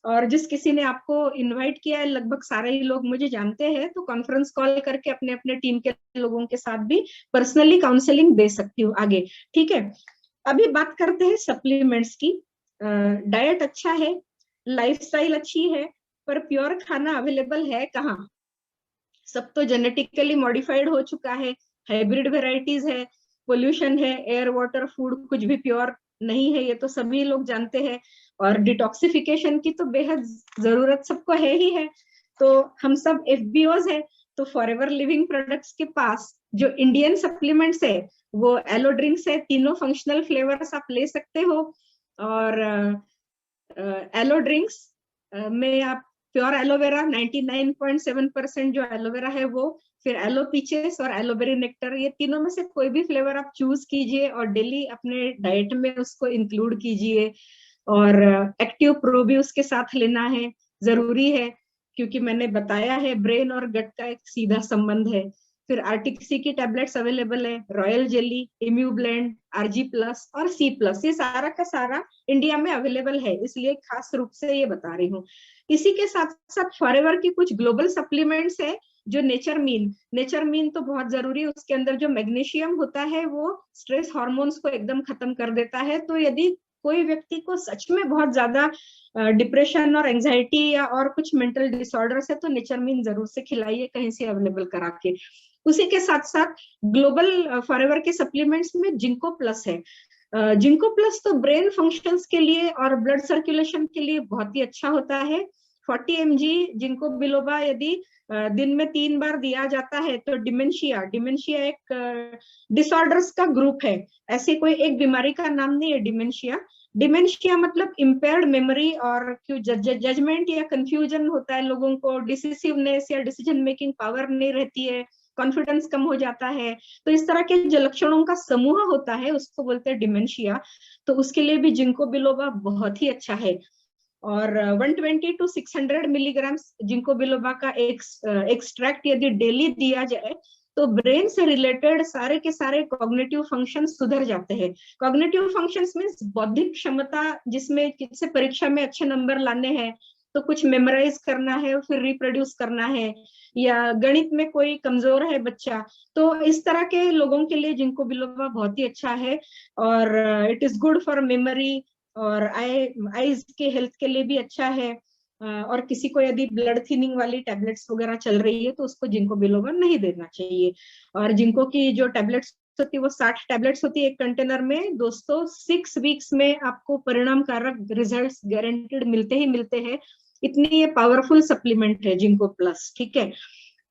और जिस किसी ने आपको इनवाइट किया है, लगभग सारे ही लोग मुझे जानते हैं, तो कॉन्फ्रेंस कॉल करके अपने अपने टीम के लोगों के साथ भी पर्सनली काउंसलिंग दे सकती हूँ आगे। ठीक है, अभी बात करते हैं सप्लीमेंट्स की। डाइट अच्छा है, लाइफस्टाइल अच्छी है, पर प्योर खाना अवेलेबल है कहाँ? सब तो जेनेटिकली मॉडिफाइड हो चुका है, हाइब्रिड वेराइटीज है, पोल्यूशन है, एयर वाटर फूड कुछ भी प्योर नहीं है, ये तो सभी लोग जानते हैं। और डिटॉक्सिफिकेशन की तो बेहद जरूरत सबको है ही है। तो हम सब एफबीओज है, तो फॉरएवर लिविंग प्रोडक्ट्स के पास जो इंडियन सप्लीमेंट्स है वो एलो ड्रिंक्स है, तीनों फंक्शनल फ्लेवर्स आप ले सकते हो। और एलो ड्रिंक्स में आप प्योर एलोवेरा 99.7% जो एलोवेरा है वो, फिर एलो पीचेस और एलोबेरी नेक्टर, ये तीनों में से कोई भी फ्लेवर आप चूज कीजिए और डेली अपने डाइट में उसको इंक्लूड कीजिए। और एक्टिव प्रो भी उसके साथ लेना है, जरूरी है, क्योंकि मैंने बताया है ब्रेन और गट का एक सीधा संबंध है। फिर आरटीसी की टैबलेट्स अवेलेबल है, royal jelly, immu blend, RG plus और सी प्लस, ये सारा का सारा इंडिया में अवेलेबल है, इसलिए खास रूप से ये बता रही हूँ। इसी के साथ साथ फॉरएवर की कुछ ग्लोबल सप्लीमेंट्स है, जो नेचर मीन तो बहुत जरूरी है, उसके अंदर जो मैग्नीशियम होता है वो स्ट्रेस हार्मोन्स को एकदम खत्म कर देता है। तो यदि कोई व्यक्ति को सच में बहुत ज्यादा डिप्रेशन और एंजाइटी या और कुछ मेंटल डिसऑर्डर्स है, तो नेचर मीन जरूर से खिलाइए कहीं से अवेलेबल करा के। उसी के साथ साथ ग्लोबल फॉरएवर के सप्लीमेंट्स में जिंको प्लस है। जिंको प्लस तो ब्रेन फंक्शंस के लिए और ब्लड सर्कुलेशन के लिए बहुत ही अच्छा होता है। 40 mg जिंको बिलोबा यदि दिन में 3 बार दिया जाता है, तो डिमेंशिया एक डिसऑर्डर्स का ग्रुप है, ऐसे कोई एक बीमारी का नाम नहीं है डिमेंशिया मतलब इम्पेयर्ड मेमोरी और जजमेंट या कंफ्यूजन होता है लोगों को, डिसिसिवनेस या डिसीजन मेकिंग पावर नहीं रहती है, कॉन्फिडेंस कम हो जाता है। तो इस तरह के जो लक्षणों का समूह होता है उसको बोलते हैं डिमेंशिया। तो उसके लिए भी जिंको बिलोबा बहुत ही अच्छा है। और 120 to 600 मिलीग्राम जिंको बिलोबा का एक्सट्रैक्ट यदि डेली दिया जाए, तो ब्रेन से रिलेटेड सारे के सारे कॉग्निटिव फंक्शंस सुधर जाते हैं। कॉग्निटिव फंक्शंस मींस बौद्धिक क्षमता, जिसमें किसी परीक्षा में अच्छे नंबर लाने हैं, तो कुछ मेमोराइज करना है, फिर रिप्रोड्यूस करना है, या गणित में कोई कमजोर है बच्चा, तो इस तरह के लोगों के लिए जिंको बिलोबा बहुत ही अच्छा है। और it is good for memory, और आईज के हेल्थ के लिए भी अच्छा है। और किसी को यदि ब्लड थिनिंग वाली टैबलेट्स वगैरह चल रही है तो उसको जिंको बिलोबा नहीं देना चाहिए। और जिंको की जो टैबलेट्स होती है वो 60 टैबलेट्स होती है एक कंटेनर में दोस्तों। 6 वीक्स में आपको परिणाम कारक रिजल्ट्स गारंटेड मिलते ही मिलते हैं, इतनी ये पावरफुल सप्लीमेंट है जिंको प्लस। ठीक है,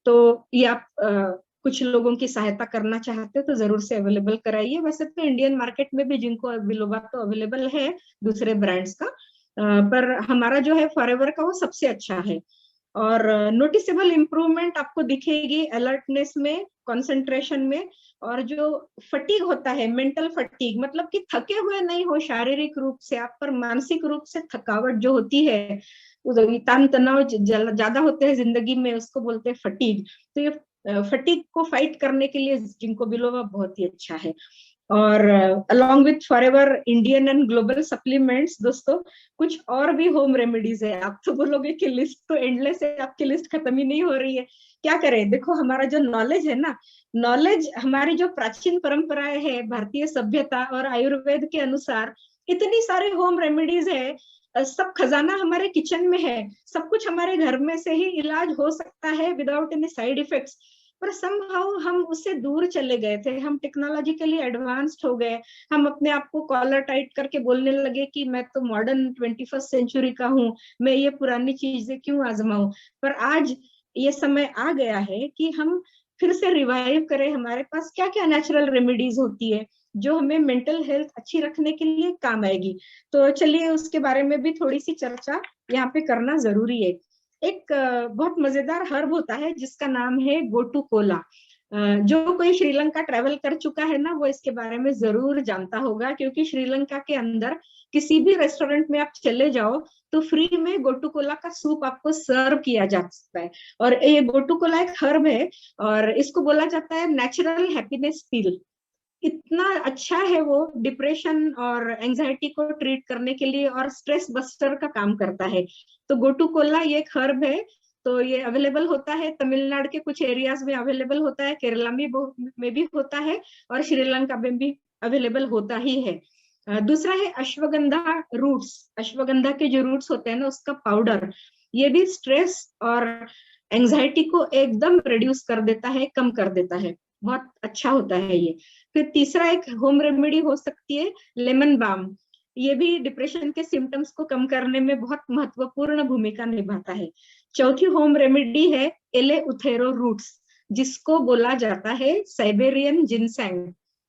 तो ये आप कुछ लोगों की सहायता करना चाहते हो तो जरूर से अवेलेबल कराइए। वैसे तो इंडियन मार्केट में भी जिंको बिलोबा तो अवेलेबल है दूसरे ब्रांड्स का, पर हमारा जो है फॉरएवर का वो सबसे अच्छा है। और नोटिसेबल इम्प्रूवमेंट आपको दिखेगी अलर्टनेस में, कंसंट्रेशन में, और जो फटीग होता है, मेंटल फटीग मतलब कि थके हुए नहीं हो शारीरिक रूप से आप, पर मानसिक रूप से थकावट जो होती है, तान तनाव ज्यादा होते हैं जिंदगी में, उसको बोलते हैं फटीग। तो ये फटीग को फाइट करने के लिए जिंको बिलोबा बहुत ही अच्छा है। और along with forever Indian and global supplements दोस्तों कुछ और भी होम रेमेडीज है। आप तो बोलोगे कि लिस्ट तो एंडलेस है, आपकी लिस्ट खत्म ही नहीं हो रही है। क्या करें, देखो हमारा जो नॉलेज है ना, नॉलेज हमारी जो प्राचीन परंपराएं है, भारतीय सभ्यता और आयुर्वेद के अनुसार इतनी सारे होम रेमेडीज है, सब खजाना हमारे किचन में है, सब कुछ हमारे घर में से ही इलाज हो सकता है विदाउट एनी साइड इफेक्ट्स। पर समहाउ हम उससे दूर चले गए थे, हम टेक्नोलॉजिकली एडवांस्ड हो गए, हम अपने आप को कॉलर टाइट करके बोलने लगे कि मैं तो मॉडर्न 21st सेंचुरी का हूँ, मैं ये पुरानी चीजें क्यों आजमाऊं। पर आज ये समय आ गया है कि हम फिर से रिवाइव करें, हमारे पास क्या क्या नेचुरल रेमेडीज होती है जो हमें मेंटल हेल्थ अच्छी रखने के लिए काम आएगी। तो चलिए उसके बारे में भी थोड़ी सी चर्चा यहाँ पे करना जरूरी है। एक बहुत मजेदार हर्ब होता है जिसका नाम है गोटू कोला। जो कोई श्रीलंका ट्रेवल कर चुका है ना, वो इसके बारे में जरूर जानता होगा, क्योंकि श्रीलंका के अंदर किसी भी रेस्टोरेंट में आप चले जाओ तो फ्री में गोटू कोला का सूप आपको सर्व किया जा सकता है। और ये गोटू कोला एक हर्ब है और इसको बोला जाता है नेचुरल हैप्पीनेस पिल। इतना अच्छा है वो डिप्रेशन और एंजाइटी को ट्रीट करने के लिए और स्ट्रेस बस्टर का काम करता है। तो गोटू कोला ये एक हर्ब है। तो ये अवेलेबल होता है तमिलनाडु के कुछ एरियाज में, अवेलेबल होता है केरला में भी होता है और श्रीलंका में भी अवेलेबल होता ही है। दूसरा है अश्वगंधा रूट्स। अश्वगंधा के जो रूट्स होते हैं ना, उसका पाउडर, ये भी स्ट्रेस और एंजाइटी को एकदम रिड्यूस कर देता है, कम कर देता है, बहुत अच्छा होता है ये। फिर तीसरा एक होम रेमेडी हो सकती है लेमन बाम। ये भी डिप्रेशन के सिम्टम्स को कम करने में बहुत महत्वपूर्ण भूमिका निभाता है। चौथी होम रेमेडी है एलेउथेरो रूट्स, जिसको बोला जाता है साइबेरियन जिनसेंग।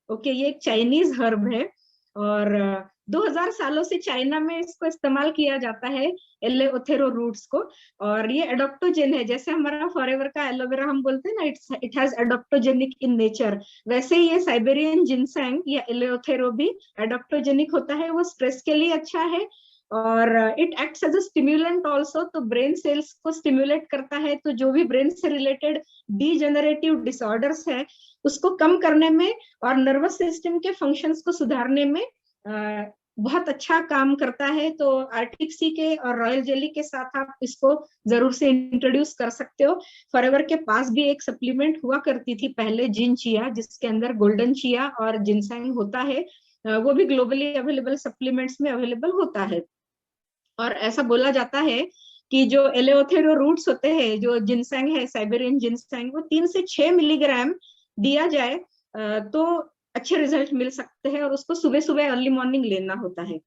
ओके, ये एक चाइनीज हर्ब है और 2000 सालों से चाइना में इसको इस्तेमाल किया जाता है, एलेउथेरो रूट्स को। और ये एडोप्टोजेन है, जैसे हमारा फॉरएवर का एलोवेरा हम बोलते हैं ना, इट हैज एडोप्टोजेनिक इन नेचर, वैसे ही ये साइबेरियन जिनसेंग या एलेउथेरो भी एडोप्टोजेनिक होता है। वो स्ट्रेस के लिए अच्छा है और it acts as a stimulant also, तो ब्रेन सेल्स को स्टिम्युलेट करता है। तो जो भी ब्रेन से रिलेटेड डीजेनरेटिव डिसऑर्डर्स है उसको कम करने में और नर्वस सिस्टम के फंक्शंस को सुधारने में बहुत अच्छा काम करता है। तो आर्टिक सी के और रॉयल जेली के साथ आप इसको जरूर से इंट्रोड्यूस कर सकते हो। फॉरएवर के पास भी एक सप्लीमेंट हुआ करती थी पहले, जिन चिया, जिसके अंदर गोल्डन चिया और जिनसेंग होता है। वो भी ग्लोबली अवेलेबल सप्लीमेंट्स में अवेलेबल होता है। और ऐसा बोला जाता है कि जो एलेओथेरो रूट्स होते हैं, जो जिनसेंग है साइबेरियन जिनसेंग, वो 3 से 6 मिलीग्राम दिया जाए तो अच्छे रिजल्ट मिल सकते हैं, और उसको सुबह सुबह अर्ली मॉर्निंग लेना होता है।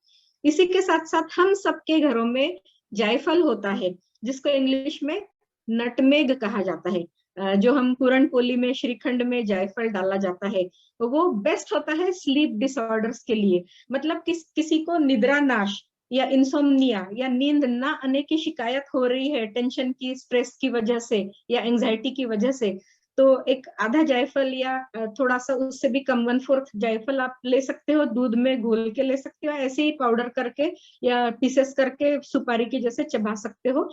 इसी के साथ साथ हम सबके घरों में जायफल होता है, जिसको इंग्लिश में नटमेग कहा जाता है। जो हम पूरन पोली में, श्रीखंड में जायफल डाला जाता है, तो वो बेस्ट होता है स्लीप डिसऑर्डर्स के लिए। मतलब किसी को निद्रा नाश या इंसोम्निया या नींद ना आने की शिकायत हो रही है टेंशन की, स्ट्रेस की वजह से या एंजाइटी की वजह से, तो एक आधा जायफल या थोड़ा सा उससे भी कम 1/4 जायफल आप ले सकते हो, दूध में घोल के ले सकते हो, ऐसे ही पाउडर करके या पीसेस करके सुपारी की जैसे चबा सकते हो।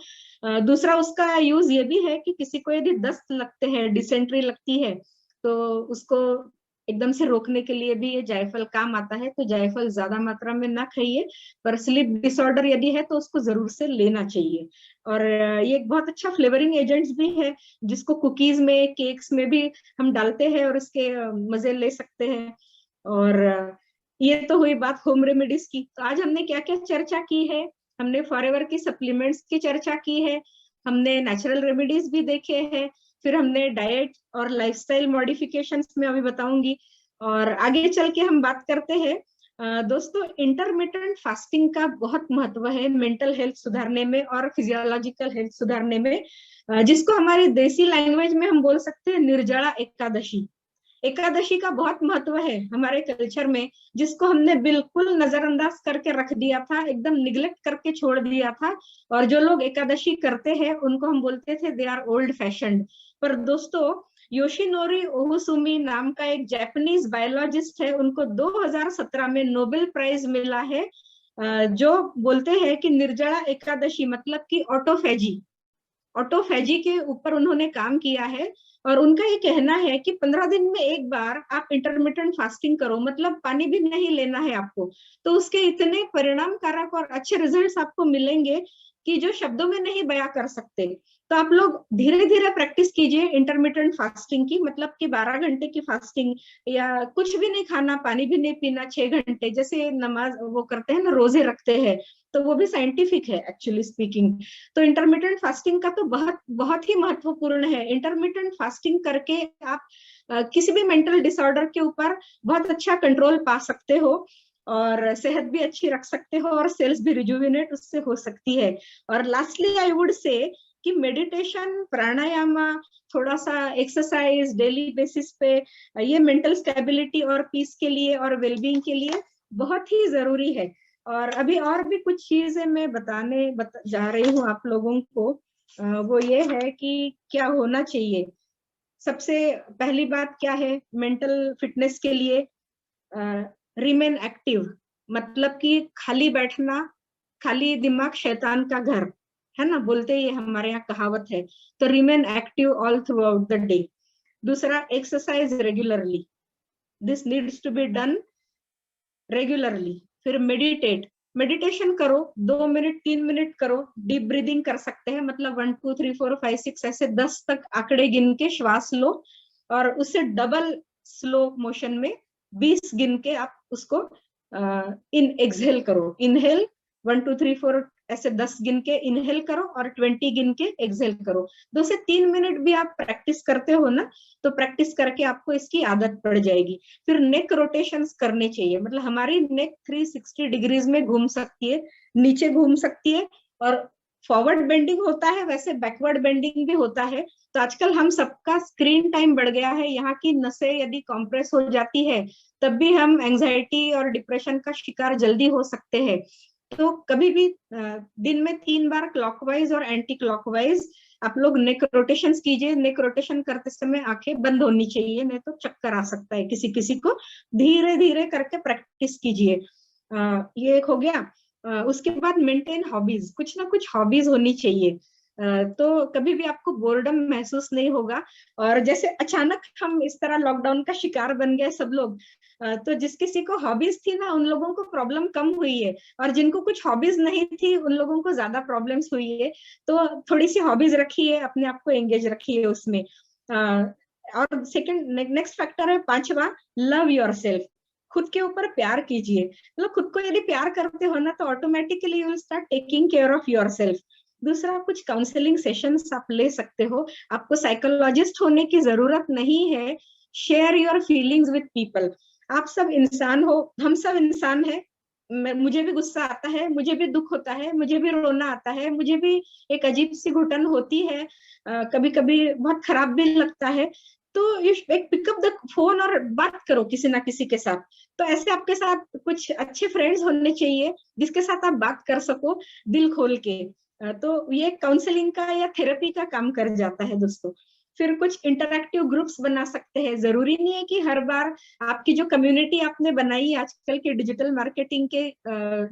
दूसरा उसका यूज ये भी है कि किसी को यदि दस्त लगते हैं, डिसेंट्री लगती है, तो उसको एकदम से रोकने के लिए भी ये जायफल काम आता है। तो जायफल ज्यादा मात्रा में ना खाइए, पर स्लीप डिसऑर्डर यदि है तो उसको जरूर से लेना चाहिए। और ये एक बहुत अच्छा फ्लेवरिंग एजेंट्स भी है, जिसको कुकीज में, केक्स में भी हम डालते हैं और इसके मजे ले सकते हैं। और ये तो हुई बात होम रेमेडीज की। तो आज हमने क्या क्या चर्चा की है, हमने फॉरएवर की सप्लीमेंट्स की चर्चा की है, हमने नेचुरल रेमेडीज भी देखे हैं, फिर हमने डाइट और लाइफस्टाइल मॉडिफिकेशंस में अभी बताऊंगी। और आगे चल के हम बात करते हैं दोस्तों, इंटरमिटेंट फास्टिंग का बहुत महत्व है मेंटल हेल्थ सुधारने में और फिजियोलॉजिकल हेल्थ सुधारने में, जिसको हमारी देसी लैंग्वेज में हम बोल सकते हैं निर्जला एकादशी। एकादशी का बहुत महत्व है हमारे कल्चर में, जिसको हमने बिल्कुल नजरअंदाज करके रख दिया था, एकदम निग्लेक्ट करके छोड़ दिया था। और जो लोग एकादशी करते हैं उनको हम बोलते थे दे आर ओल्ड फैशन्ड। पर दोस्तों, योशिनोरी ओहुसुमी नाम का एक जापानीज बायोलॉजिस्ट है, उनको 2017 में नोबेल प्राइज मिला है, जो बोलते हैं कि निर्जला एकादशी मतलब कि ऑटोफेजी, ऑटोफेजी के ऊपर उन्होंने काम किया है। और उनका ये कहना है कि 15 दिन में एक बार आप इंटरमिटेंट फास्टिंग करो, मतलब पानी भी नहीं लेना है आपको, तो उसके इतने परिणामकारक और अच्छे रिजल्ट्स आपको मिलेंगे कि जो शब्दों में नहीं बयां कर सकते। तो आप लोग धीरे धीरे प्रैक्टिस कीजिए इंटरमिटेंट फास्टिंग की, मतलब कि 12 घंटे की फास्टिंग, या कुछ भी नहीं खाना, पानी भी नहीं पीना 6 घंटे, जैसे नमाज वो करते हैं ना, रोजे रखते हैं, तो वो भी साइंटिफिक है एक्चुअली स्पीकिंग। तो इंटरमिटेंट फास्टिंग का तो बहुत बहुत ही महत्वपूर्ण है। इंटरमिटेंट फास्टिंग करके आप किसी भी मेंटल डिसऑर्डर के ऊपर बहुत अच्छा कंट्रोल पा सकते हो, और सेहत भी अच्छी रख सकते हो, और सेल्स भी रिजुविनेट उससे हो सकती है। और लास्टली आई वुड से कि मेडिटेशन, प्राणायाम, थोड़ा सा एक्सरसाइज डेली बेसिस पे, ये मेंटल स्टेबिलिटी और पीस के लिए और वेलबींग के लिए बहुत ही जरूरी है। और अभी और भी कुछ चीजें मैं जा रही हूँ आप लोगों को, वो ये है कि क्या होना चाहिए। सबसे पहली बात क्या है मेंटल फिटनेस के लिए, रिमेन एक्टिव, मतलब कि खाली बैठना, खाली दिमाग शैतान का घर, है ना, बोलते ही हमारे यहाँ कहावत है। तो remain active all throughout the day. दूसरा, exercise regularly, this needs to be done regularly. फिर मेडिटेशन करो, 2 मिनट 3 मिनट करो, डीप ब्रीदिंग कर सकते हैं, मतलब 1 2 3 4 5 6 ऐसे 10 तक आंकड़े गिन के श्वास लो, और उससे डबल स्लो मोशन में 20 गिन के आप उसको इन एक्सहेल करो। इनहेल 1 2 3 4 ऐसे 10 गिन के इनहेल करो, और 20 गिन के एक्सहेल करो। 2 से 3 मिनट भी आप प्रैक्टिस करते हो ना, तो प्रैक्टिस करके आपको इसकी आदत पड़ जाएगी। फिर नेक रोटेशंस करने चाहिए, मतलब हमारी नेक 360 डिग्रीज में घूम सकती है, नीचे घूम सकती है, और फॉरवर्ड बेंडिंग होता है, वैसे बैकवर्ड बेंडिंग भी होता है। तो आजकल हम सबका स्क्रीन टाइम बढ़ गया है, यहाँ की नसें यदि कॉम्प्रेस हो जाती है, तब भी हम एंजाइटी और डिप्रेशन का शिकार जल्दी हो सकते हैं। तो कभी भी दिन में 3 बार क्लॉकवाइज और एंटी क्लॉकवाइज आप लोग नेक रोटेशंस कीजिए। नेक रोटेशन करते समय आंखें बंद होनी चाहिए, नहीं तो चक्कर आ सकता है किसी किसी को। धीरे धीरे करके प्रैक्टिस कीजिए। ये एक हो गया। उसके बाद मेंटेन हॉबीज, कुछ ना कुछ हॉबीज होनी चाहिए, तो कभी भी आपको बोर्डम महसूस नहीं होगा। और जैसे अचानक हम इस तरह लॉकडाउन का शिकार बन गए सब लोग, तो जिस किसी को हॉबीज थी ना, उन लोगों को प्रॉब्लम कम हुई है, और जिनको कुछ हॉबीज नहीं थी उन लोगों को ज्यादा प्रॉब्लम्स हुई है। तो थोड़ी सी हॉबीज रखिए, अपने आप को एंगेज रखिए उसमें। और सेकंड, नेक्स्ट फैक्टर है 5वां, लव योरसेल्फ। खुद के ऊपर प्यार कीजिए, मतलब खुद को यदि प्यार करते हो ना, तो automatically you will start taking care of yourself. दूसरा, कुछ काउंसलिंग सेशंस आप ले सकते हो, आपको साइकोलॉजिस्ट होने की जरूरत नहीं है। Share your feelings with people. आप सब इंसान हो, हम सब इंसान है। मुझे भी गुस्सा आता है, मुझे भी दुख होता है, मुझे भी रोना आता है, मुझे भी एक अजीब सी घुटन होती है, कभी कभी बहुत खराब भी लगता है। तो एक पिकअप द फोन और बात करो किसी ना किसी के साथ। तो ऐसे आपके साथ कुछ अच्छे फ्रेंड्स होने चाहिए जिसके साथ आप बात कर सको दिल खोल के। तो ये काउंसलिंग का या थेरेपी का काम कर जाता है दोस्तों। फिर कुछ इंटरैक्टिव ग्रुप्स बना सकते हैं। जरूरी नहीं है कि हर बार आपकी जो कम्युनिटी आपने बनाई, आजकल के डिजिटल मार्केटिंग के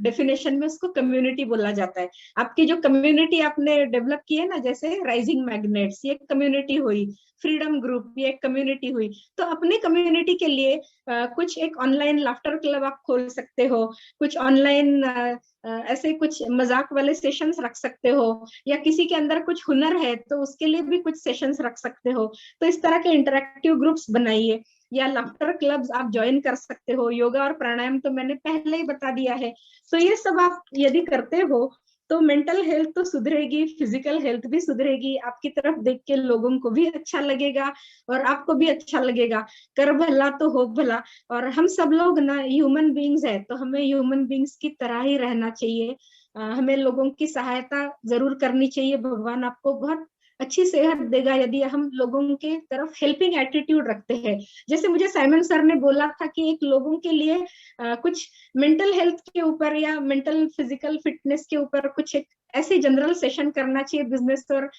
डेफिनेशन में उसको कम्युनिटी बोला जाता है। आपकी जो कम्युनिटी आपने डेवलप की है ना, जैसे राइजिंग मैग्नेट्स, ये कम्युनिटी हुई, फ्रीडम ग्रुप, ये एक कम्युनिटी हुई। तो अपनी कम्युनिटी के लिए कुछ एक ऑनलाइन लाफ्टर क्लब आप खोल सकते हो, कुछ ऑनलाइन ऐसे कुछ मजाक वाले सेशंस रख सकते हो, या किसी के अंदर कुछ हुनर है तो उसके लिए भी कुछ सेशंस रख सकते हो। तो इस तरह के इंटरैक्टिव ग्रुप्स बनाइए, या लाफ्टर क्लब्स आप ज्वाइन कर सकते हो। योगा और प्राणायाम तो मैंने पहले ही बता दिया है। तो ये सब आप यदि करते हो तो मेंटल हेल्थ तो सुधरेगी, फिजिकल हेल्थ भी सुधरेगी, आपकी तरफ देख के लोगों को भी अच्छा लगेगा और आपको भी अच्छा लगेगा। कर भला तो हो भला। और हम सब लोग ना ह्यूमन बीइंग्स है, तो हमें ह्यूमन बीइंग्स की तरह ही रहना चाहिए। हमें लोगों की सहायता जरूर करनी चाहिए। भगवान आपको बहुत अच्छी सेहत देगा यदि हम लोगों के तरफ हेल्पिंग एटीट्यूड रखते हैं। जैसे मुझे साइमन सर ने बोला था कि एक लोगों के लिए कुछ मेंटल हेल्थ के ऊपर या मेंटल फिजिकल फिटनेस के ऊपर कुछ एक ऐसे जनरल सेशन करना चाहिए। बिजनेस और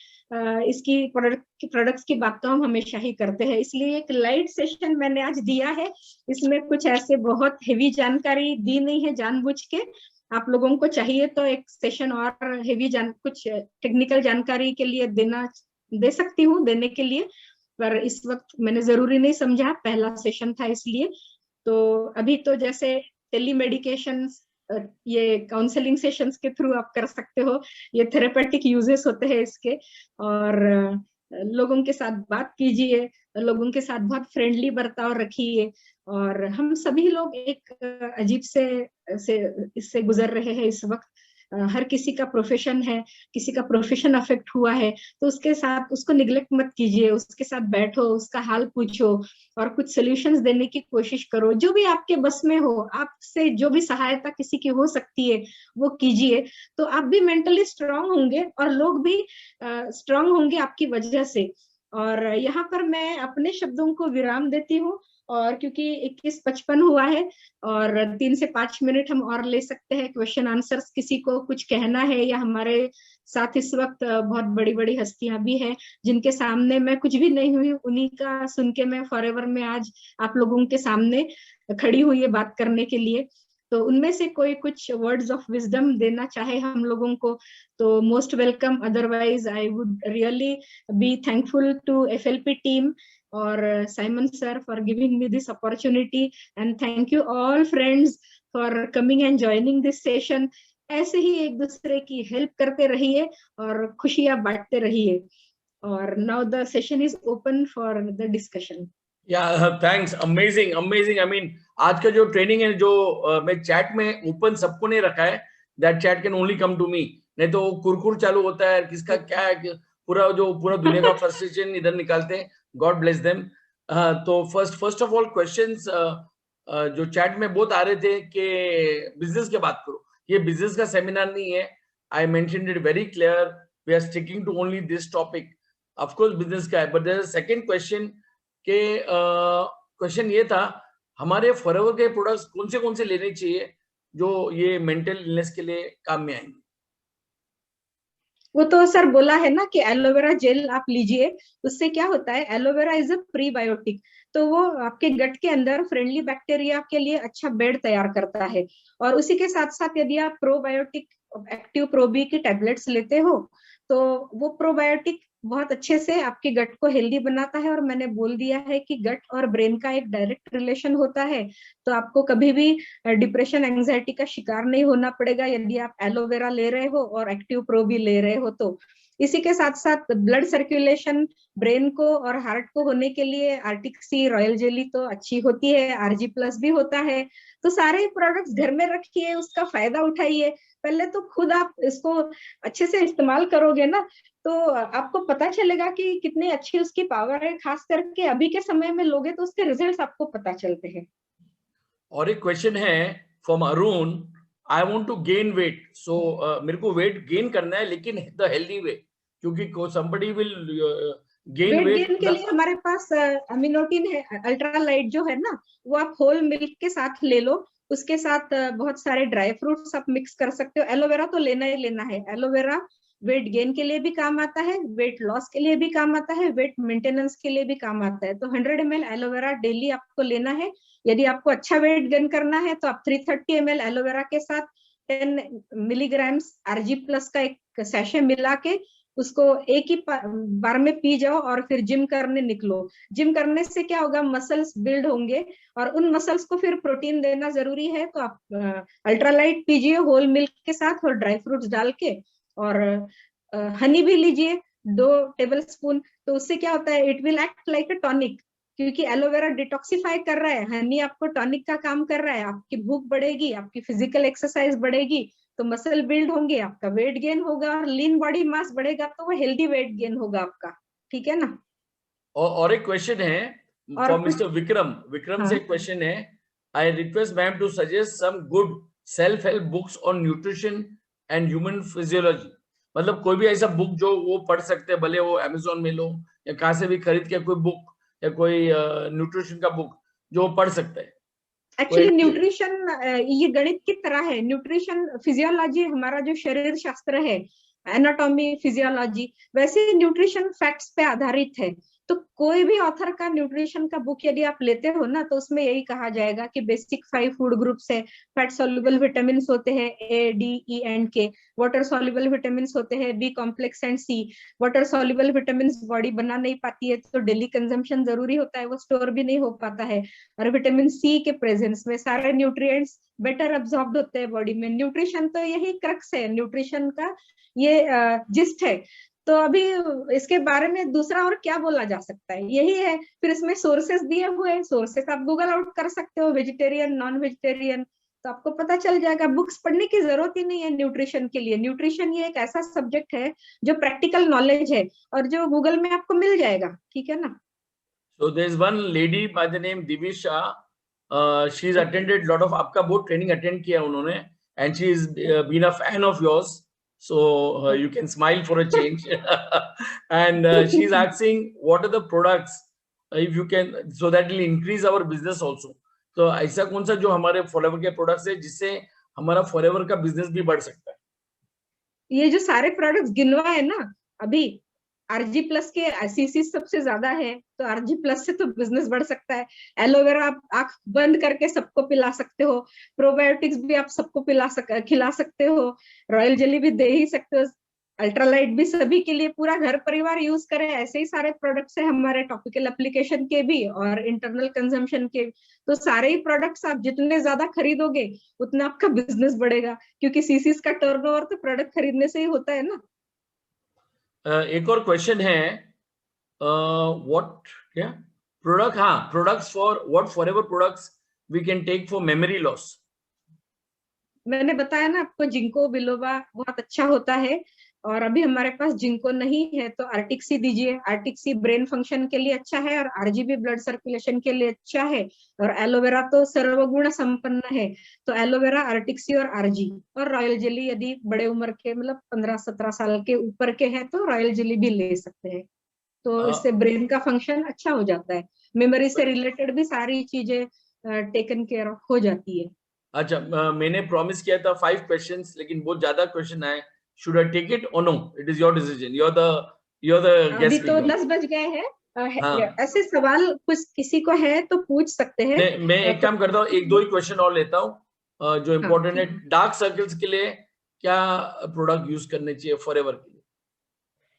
इसकी प्रोडक्ट्स की बात तो हम हमेशा ही करते हैं, इसलिए एक लाइट सेशन मैंने आज दिया है। इसमें कुछ ऐसे बहुत हेवी जानकारी दी नहीं है जानबूझ के। आप लोगों को चाहिए तो एक सेशन और हेवी कुछ टेक्निकल जानकारी के लिए दे सकती हूँ देने के लिए। पर इस वक्त मैंने जरूरी नहीं समझा, पहला सेशन था इसलिए। तो अभी तो जैसे टेलीमेडिकेशन, ये काउंसलिंग सेशंस के थ्रू आप कर सकते हो, ये थेरेपेटिक यूजेस होते हैं इसके। और लोगों के साथ बात कीजिए, लोगों के साथ बहुत फ्रेंडली बर्ताव रखिए। और हम सभी लोग एक अजीब से इससे गुजर रहे हैं इस वक्त। हर किसी का प्रोफेशन है, किसी का प्रोफेशन अफेक्ट हुआ है, तो उसके साथ उसको निग्लेक्ट मत कीजिए, उसके साथ बैठो, उसका हाल पूछो और कुछ सॉल्यूशंस देने की कोशिश करो। जो भी आपके बस में हो, आपसे जो भी सहायता किसी की हो सकती है वो कीजिए। तो आप भी मेंटली स्ट्रांग होंगे और लोग भी स्ट्रांग होंगे आपकी वजह से। और यहाँ पर मैं अपने शब्दों को विराम देती हूँ, और क्योंकि 21:55 हुआ है और 3 से 5 मिनट हम और ले सकते हैं क्वेश्चन आंसर्स। किसी को कुछ कहना है, या हमारे साथ इस वक्त बहुत बड़ी बड़ी हस्तियां भी हैं जिनके सामने मैं कुछ भी नहीं हुई, उन्हीं का सुन के मैं फॉरएवर में आज आप लोगों के सामने खड़ी हुई है बात करने के लिए। तो उनमें से कोई कुछ वर्ड्स ऑफ विजडम देना चाहे हम लोगों को तो most welcome, otherwise I would really be thankful to FLP team और Simon sir for giving me this opportunity, and thank you all friends for coming and joining this session. ऐसे ही एक दूसरे की हेल्प करते रहिए और खुशियां बांटते रहिए। और now the session is open for the discussion. Thanks, amazing amazing. I mean आज का जो ट्रेनिंग है, जो मैं चैट में ओपन सबको नहीं रखा है, that chat can only come to me, नहीं तो कुरकुर चालू होता है, किसका क्या है, पूरा दुनिया का फ्रस्ट्रेशन इधर निकालते हैं। God bless them. तो फर्स्ट ऑफ ऑल क्वेश्चंस जो चैट में बहुत आ रहे थे कि बिजनेस की बात करो। ये बिजनेस का सेमिनार नहीं है, I mentioned it very clear, we are sticking to only this topic. Of course business का है, but there is a second question के क्वेश्चन ये था, हमारे फॉरएवर के प्रोडक्ट्स कौन से लेने चाहिए जो ये मेंटल इलनेस के लिए काम में आएंगे? वो तो सर बोला है ना कि एलोवेरा जेल आप लीजिए, उससे क्या होता है, एलोवेरा इज अ प्रीबायोटिक, तो वो आपके गट के अंदर फ्रेंडली बैक्टीरिया के लिए अच्छा बेड तैयार करता है। और उसी के साथ साथ यदि आप प्रोबायोटिक एक्टिव प्रोबी की टैबलेट्स लेते हो तो वो प्रोबायोटिक बहुत अच्छे से आपके गट को हेल्दी बनाता है। और मैंने बोल दिया है कि गट और ब्रेन का एक डायरेक्ट रिलेशन होता है, तो आपको कभी भी डिप्रेशन एंजाइटी का शिकार नहीं होना पड़ेगा यदि आप एलोवेरा ले रहे हो और एक्टिव प्रो भी ले रहे हो तो। इसी के साथ साथ ब्लड सर्कुलेशन ब्रेन को और हार्ट को होने के लिए आर्टिक सी रॉयल जेली तो अच्छी होती है, RG+ भी होता है। तो सारे प्रोडक्ट्स घर में रखिए, उसका फायदा उठाइए। पहले तो खुद आप इसको अच्छे से इस्तेमाल करोगे ना, तो आपको पता चलेगा कि कितनी अच्छी उसकी पावर है। खास करके अभी के समय में लोगे तो उसके रिजल्ट्स आपको पता चलते हैं। और एक क्वेश्चन है from Arun, I want to gain weight, so मेरे को वेट गेन करना है लेकिन द हेल्दी वे, क्योंकि somebody will gain weight weight. Gain के लिए हमारे पास अमीनोटिन है, अल्ट्रालाइट जो है ना, वो आप होल मिल्क के साथ ले लो। उसके साथ बहुत सारे ड्राई फ्रूट्स आप मिक्स कर सकते हो। एलोवेरा तो लेना ही लेना है। एलोवेरा वेट गेन के लिए भी काम आता है, वेट लॉस के लिए भी काम आता है, वेट मेंटेनेंस के लिए भी काम आता है। तो 100 ml एलोवेरा डेली आपको लेना है। यदि आपको अच्छा वेट गेन करना है तो आप 330 ml एलोवेरा के साथ 10 मिलीग्राम्स RG+ का एक सैशे मिला के उसको एक ही बार में पी जाओ और फिर जिम करने निकलो। जिम करने से क्या होगा, मसल्स बिल्ड होंगे और उन मसल्स को फिर प्रोटीन देना जरूरी है। तो आप अल्ट्रालाइट पीजिए होल मिल्क के साथ और ड्राई फ्रूट्स डाल के, और हनी भी लीजिए 2 टेबलस्पून। तो उससे क्या होता है, it will act like a tonic, क्योंकि एलोवेरा डिटॉक्सिफाई कर रहा है, हनी आपको टॉनिक का काम कर रहा है। आपकी भूख बढ़ेगी, आपकी फिजिकल एक्सरसाइज बढ़ेगी, तो मसल बिल्ड होंगे, आपका वेट गेन होगा और लीन बॉडी मास बढ़ेगा, तो वो हेल्दी वेट गेन होगा आपका। ठीक है ना। और एक क्वेश्चन है फॉर मिस्टर विक्रम से क्वेश्चन है, I request ma'am to suggest some good self help books on nutrition and human physiology. मतलब कोई भी ऐसा बुक जो वो पढ़ सकते हैं, भले वो अमेज़न में लो या कहां से भी खरीद के कोई बुक या कोई न्यूट्रिशन का बुक जो पढ़ सकते हैं। एक्चुअली न्यूट्रिशन ये गणित की तरह है। न्यूट्रिशन फिजियोलॉजी हमारा जो शरीर शास्त्र है, एनाटॉमी फिजियोलॉजी, वैसे न्यूट्रिशन फैक्ट्स पे आधारित है। तो कोई भी ऑथर का न्यूट्रिशन का बुक यदि आप लेते हो ना, तो उसमें यही कहा जाएगा कि बेसिक 5 फूड ग्रुप्स है, फैट सॉल्युबल विटामिन होते हैं A, D, E and K, water soluble vitamin होते हैं B complex and C। Water soluble vitamin body बना नहीं पाती है, तो डेली कंजम्पशन जरूरी होता है, वो स्टोर भी नहीं हो पाता है। और विटामिन C के प्रेजेंस में सारे न्यूट्रिएंट्स बेटर अब्सॉर्ब होते हैं बॉडी में। न्यूट्रिशन तो यही क्रक्स है न्यूट्रिशन का, ये जिस्ट है। तो अभी इसके बारे में दूसरा और क्या बोला जा सकता है, यही है। फिर इसमें सोर्सेस दिए हुए हैं, सोर्सेस आप गूगल आउट कर सकते हो, वेजिटेरियन नॉन वेजिटेरियन, तो आपको पता चल जाएगा। बुक्स पढ़ने की जरूरत ही नहीं है न्यूट्रिशन के लिए। न्यूट्रिशन ये एक ऐसा सब्जेक्ट है जो प्रैक्टिकल नॉलेज है और जो गूगल में आपको मिल जाएगा, ठीक है ना। So there is one lady by the name Divisha. She's attended lot of आपका बहुत ट्रेनिंग अटेंड किया उन्होंने, and she is been a fan of yours. So you can smile for a change. And she's asking what are the products if you can, so that will increase our business also. तो ऐसा कौन सा जो हमारे फॉरएवर के प्रोडक्ट्स है जिससे हमारा फॉरएवर का बिजनेस भी बढ़ सकता है? ये जो सारे प्रोडक्ट्स गिनवाए ना अभी, आरजी प्लस के सीसी सबसे ज्यादा है, तो आरजी प्लस से तो बिजनेस बढ़ सकता है। एलोवेरा आप आंख बंद करके सबको पिला सकते हो, प्रोबायोटिक्स भी आप सबको खिला सकते हो, रॉयल जेली भी दे ही सकते हो, अल्ट्रालाइट भी सभी के लिए, पूरा घर परिवार यूज करे, ऐसे ही सारे प्रोडक्ट्स है हमारे, टॉपिकल एप्लीकेशन के भी और इंटरनल कंजम्पशन के। तो सारे ही प्रोडक्ट्स आप जितने ज्यादा खरीदोगे उतना आपका बिजनेस बढ़ेगा, क्योंकि सीसीस का टर्नओवर तो प्रोडक्ट खरीदने से ही होता है ना। एक और क्वेश्चन है, व्हाट क्या प्रोडक्ट, हाँ products for what Forever products we can take for memory loss. मैंने बताया ना आपको, जिंको बिलोबा बहुत अच्छा होता है, और अभी हमारे पास जिंको नहीं है तो आर्टिक सी दीजिए। आर्टिक सी ब्रेन फंक्शन के लिए अच्छा है और आरजीबी ब्लड सर्कुलेशन के लिए अच्छा है, और एलोवेरा तो सर्वगुण संपन्न है, तो एलोवेरा, आर्टिक सी और आरजी। और रॉयल जेली यदि बड़े उम्र के मतलब 15-17 साल के ऊपर के हैं तो रॉयल जेली भी ले सकते हैं, तो इससे ब्रेन का फंक्शन अच्छा हो जाता है, मेमोरी से रिलेटेड भी सारी चीजें टेकन केयर ऑफ हो जाती है। अच्छा, मैंने प्रॉमिस किया था 5 क्वेश्चंस, लेकिन बहुत ज्यादा क्वेश्चन आए। Should I take it or no? It is your decision, you are the अभी गेस्ट तो स्पीकर। 10 बज गए हैं। हाँ, ऐसे सवाल कुछ किसी को है तो पूछ सकते हैं। मैं एक काम करता हूँ, एक दो ही क्वेश्चन और लेता हूँ जो हाँ, इम्पोर्टेंट है। डार्क सर्कल्स के लिए क्या प्रोडक्ट यूज करने चाहिए फॉरएवर के लिए?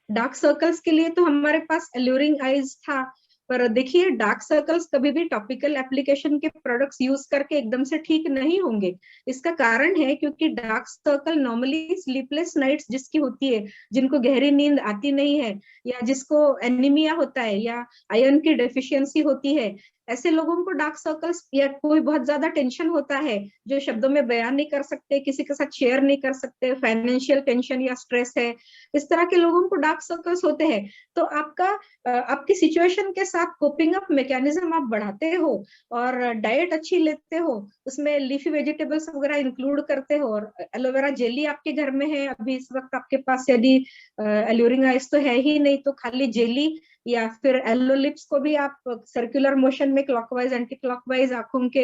डार्क सर्कल्स के लिए तो हमारे पास एल्यूरिंग आइज था, पर देखिए डार्क सर्कल्स कभी भी टॉपिकल एप्लीकेशन के प्रोडक्ट्स यूज करके एकदम से ठीक नहीं होंगे। इसका कारण है क्योंकि dark circle normally sleepless nights जिसकी होती है, जिनको गहरी नींद आती नहीं है, या जिसको एनीमिया होता है या आयरन की डेफिशिएंसी होती है, ऐसे लोगों को डार्क सर्कल्स, या कोई बहुत ज्यादा टेंशन होता है जो शब्दों में बयान नहीं कर सकते, किसी के साथ शेयर नहीं कर सकते, फाइनेंशियल टेंशन या स्ट्रेस है, इस तरह के लोगों को डार्क सर्कल्स होते हैं। तो आपकी सिचुएशन के साथ कोपिंग अप मैकेनिज्म आप बढ़ाते हो, और डाइट अच्छी लेते हो, उसमें लीफी वेजिटेबल्स वगैरह इंक्लूड करते हो, और एलोवेरा जेली आपके घर में है अभी इस वक्त आपके पास, यदि एल्यूरिंग आइस तो है ही नहीं तो खाली जेली, या फिर एलो लिप्स को भी आप सर्कुलर मोशन में क्लॉकवाइज एंटी क्लॉकवाइज आंखों के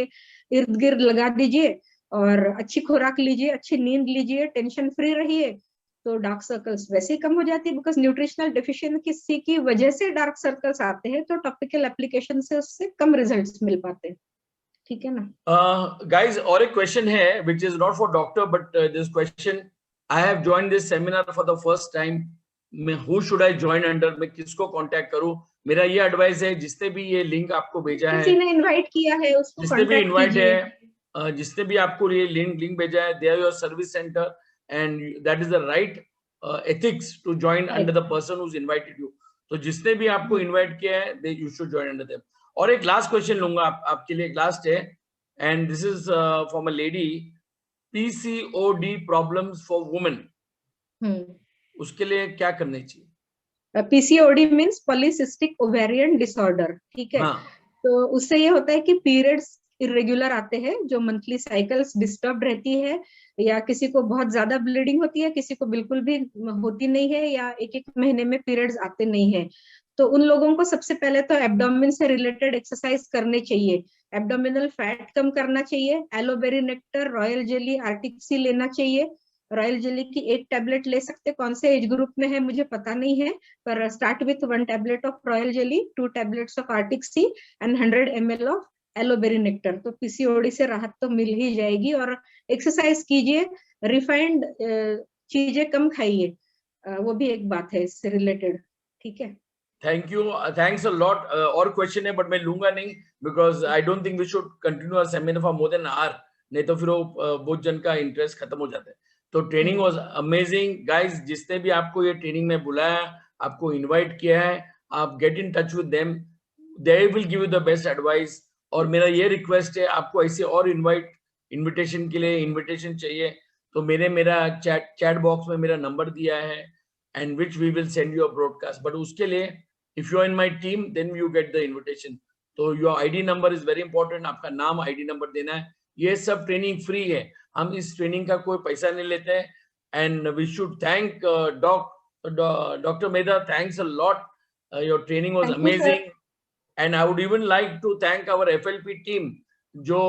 इर्द गिर्द लगा दीजिए, और अच्छी खुराक लीजिए, अच्छी नींद लीजिए, टेंशन फ्री रहिए, तो डार्क सर्कल्स वैसे ही कम हो जाती है। बिकॉज न्यूट्रिशनल डेफिशिएंसी की वजह से डार्क सर्कल्स आते हैं, तो टॉपिकल एप्लीकेशन से उससे कम रिजल्ट्स मिल पाते हैं, ठीक है ना। गाइस, और एक क्वेश्चन है which is not for doctor but this question, I have joined this seminar for the first time. मैं who should I join under, मैं किसको कांटेक्ट करूं? मेरा ये एडवाइस है, जिसने भी ये लिंक आपको भेजा है, किसी ने इनवाइट किया है उसको जिसने भी कांटेक्ट इनवाइट कीजिए। है, जिसने भी आपको ये लिंक भेजा है, they are your service centre and that is the right ethics to join under the person who's invited you. तो जिसने भी आपको इनवाइट किया है, they you should join under them. और एक लास्ट क्वेश्चन लूंगा आपके लिए, लास्ट है, and this is from a lady, PCOD problems for women, उसके लिए क्या करनी चाहिए? PCOD means polycystic ovarian disorder, ठीक है। हाँ, तो उससे ये होता है कि पीरियड्स इरेगुलर आते हैं, जो मंथली साइकिल्स डिस्टर्ब रहती है, या किसी को बहुत ज्यादा ब्लीडिंग होती है, किसी को बिल्कुल भी होती नहीं है, या एक एक महीने में पीरियड्स आते नहीं है। तो उन लोगों को सबसे पहले तो एब्डोमेन से रिलेटेड एक्सरसाइज करने चाहिए, एब्डोमिनल फैट कम करना चाहिए, एलोवेरी नेक्टर, रॉयल जेली, आर्टिक सी लेना चाहिए, रॉयल जेली की 8 टैबलेट ले सकते, कौन से एज ग्रुप में है मुझे पता नहीं है, पर start with 1 tablet of royal jelly, 2 tablets of arctic sea and 100 ml of aloe berry nectar. तो पीसीओडी से राहत तो मिल ही जाएगी। और एक्सरसाइज कीजिए, रिफाइंड चीजें कम खाइए, वो भी एक बात है इससे रिलेटेड। ठीक है, thank you, thanks a lot. और क्वेश्चन है बट मैं लूंगा नहीं, because I don't think we should continue a seminar for more than hour, नहीं तो फिर वो बहुत जन का इंटरेस्ट खत्म हो जाता है। तो ट्रेनिंग वाज अमेजिंग गाइस। जिसने भी आपको ये ट्रेनिंग में बुलाया, आपको इनवाइट किया है, आप get in touch with them, they will give you the best advice. और मेरा ये रिक्वेस्ट है, आपको ऐसे और इनविटेशन के लिए इनविटेशन चाहिए तो मेरा चैट बॉक्स में मेरा नंबर दिया है, and which we will send you a broadcast. But उसके लिए if you are in my team then you get the invitation, तो your ID number is very important, आपका नाम ID नंबर देना है। ये सब ट्रेनिंग फ्री है, हम इस ट्रेनिंग का कोई पैसा नहीं लेते हैं। And we should thank doctor Medha, thanks a lot, your training was amazing. And I would even like to thank our FLP team, जो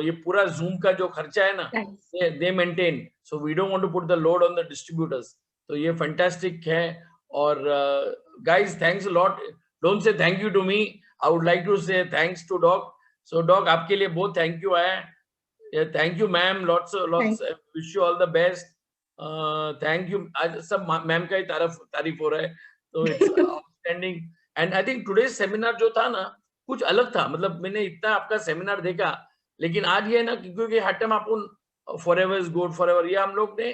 ये पूरा जूम का जो खर्चा है ना, they maintain, so we don't want to put the load on the distributors, तो ये फैंटास्टिक है। और guys, thanks a lot, don't say thank you to me, I would like to say thanks to Doc। so Doc, आपके लिए बहुत थैंक यू है। Thank you ma'am, lots wish you all the best। Thank you. आज सब मैम का ही तारीफ हो रहा है, तो it's outstanding. And I think today seminar जो था ना, कुछ अलग था। मतलब मैंने इतना आपका सेमिनार देखा, लेकिन आज ये ना, क्योंकि हर टाइम आपको फॉरएवर इज गुड फॉरएवर, ये हम लोग ने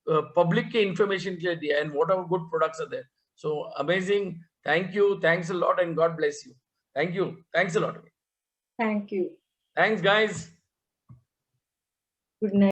पब्लिक के इंफॉर्मेशन के लिए दिया, and what our good products are there. So amazing, thank you, thanks a lot and God bless you. Thank you, thanks a lot. Thank you, thanks guys, good night.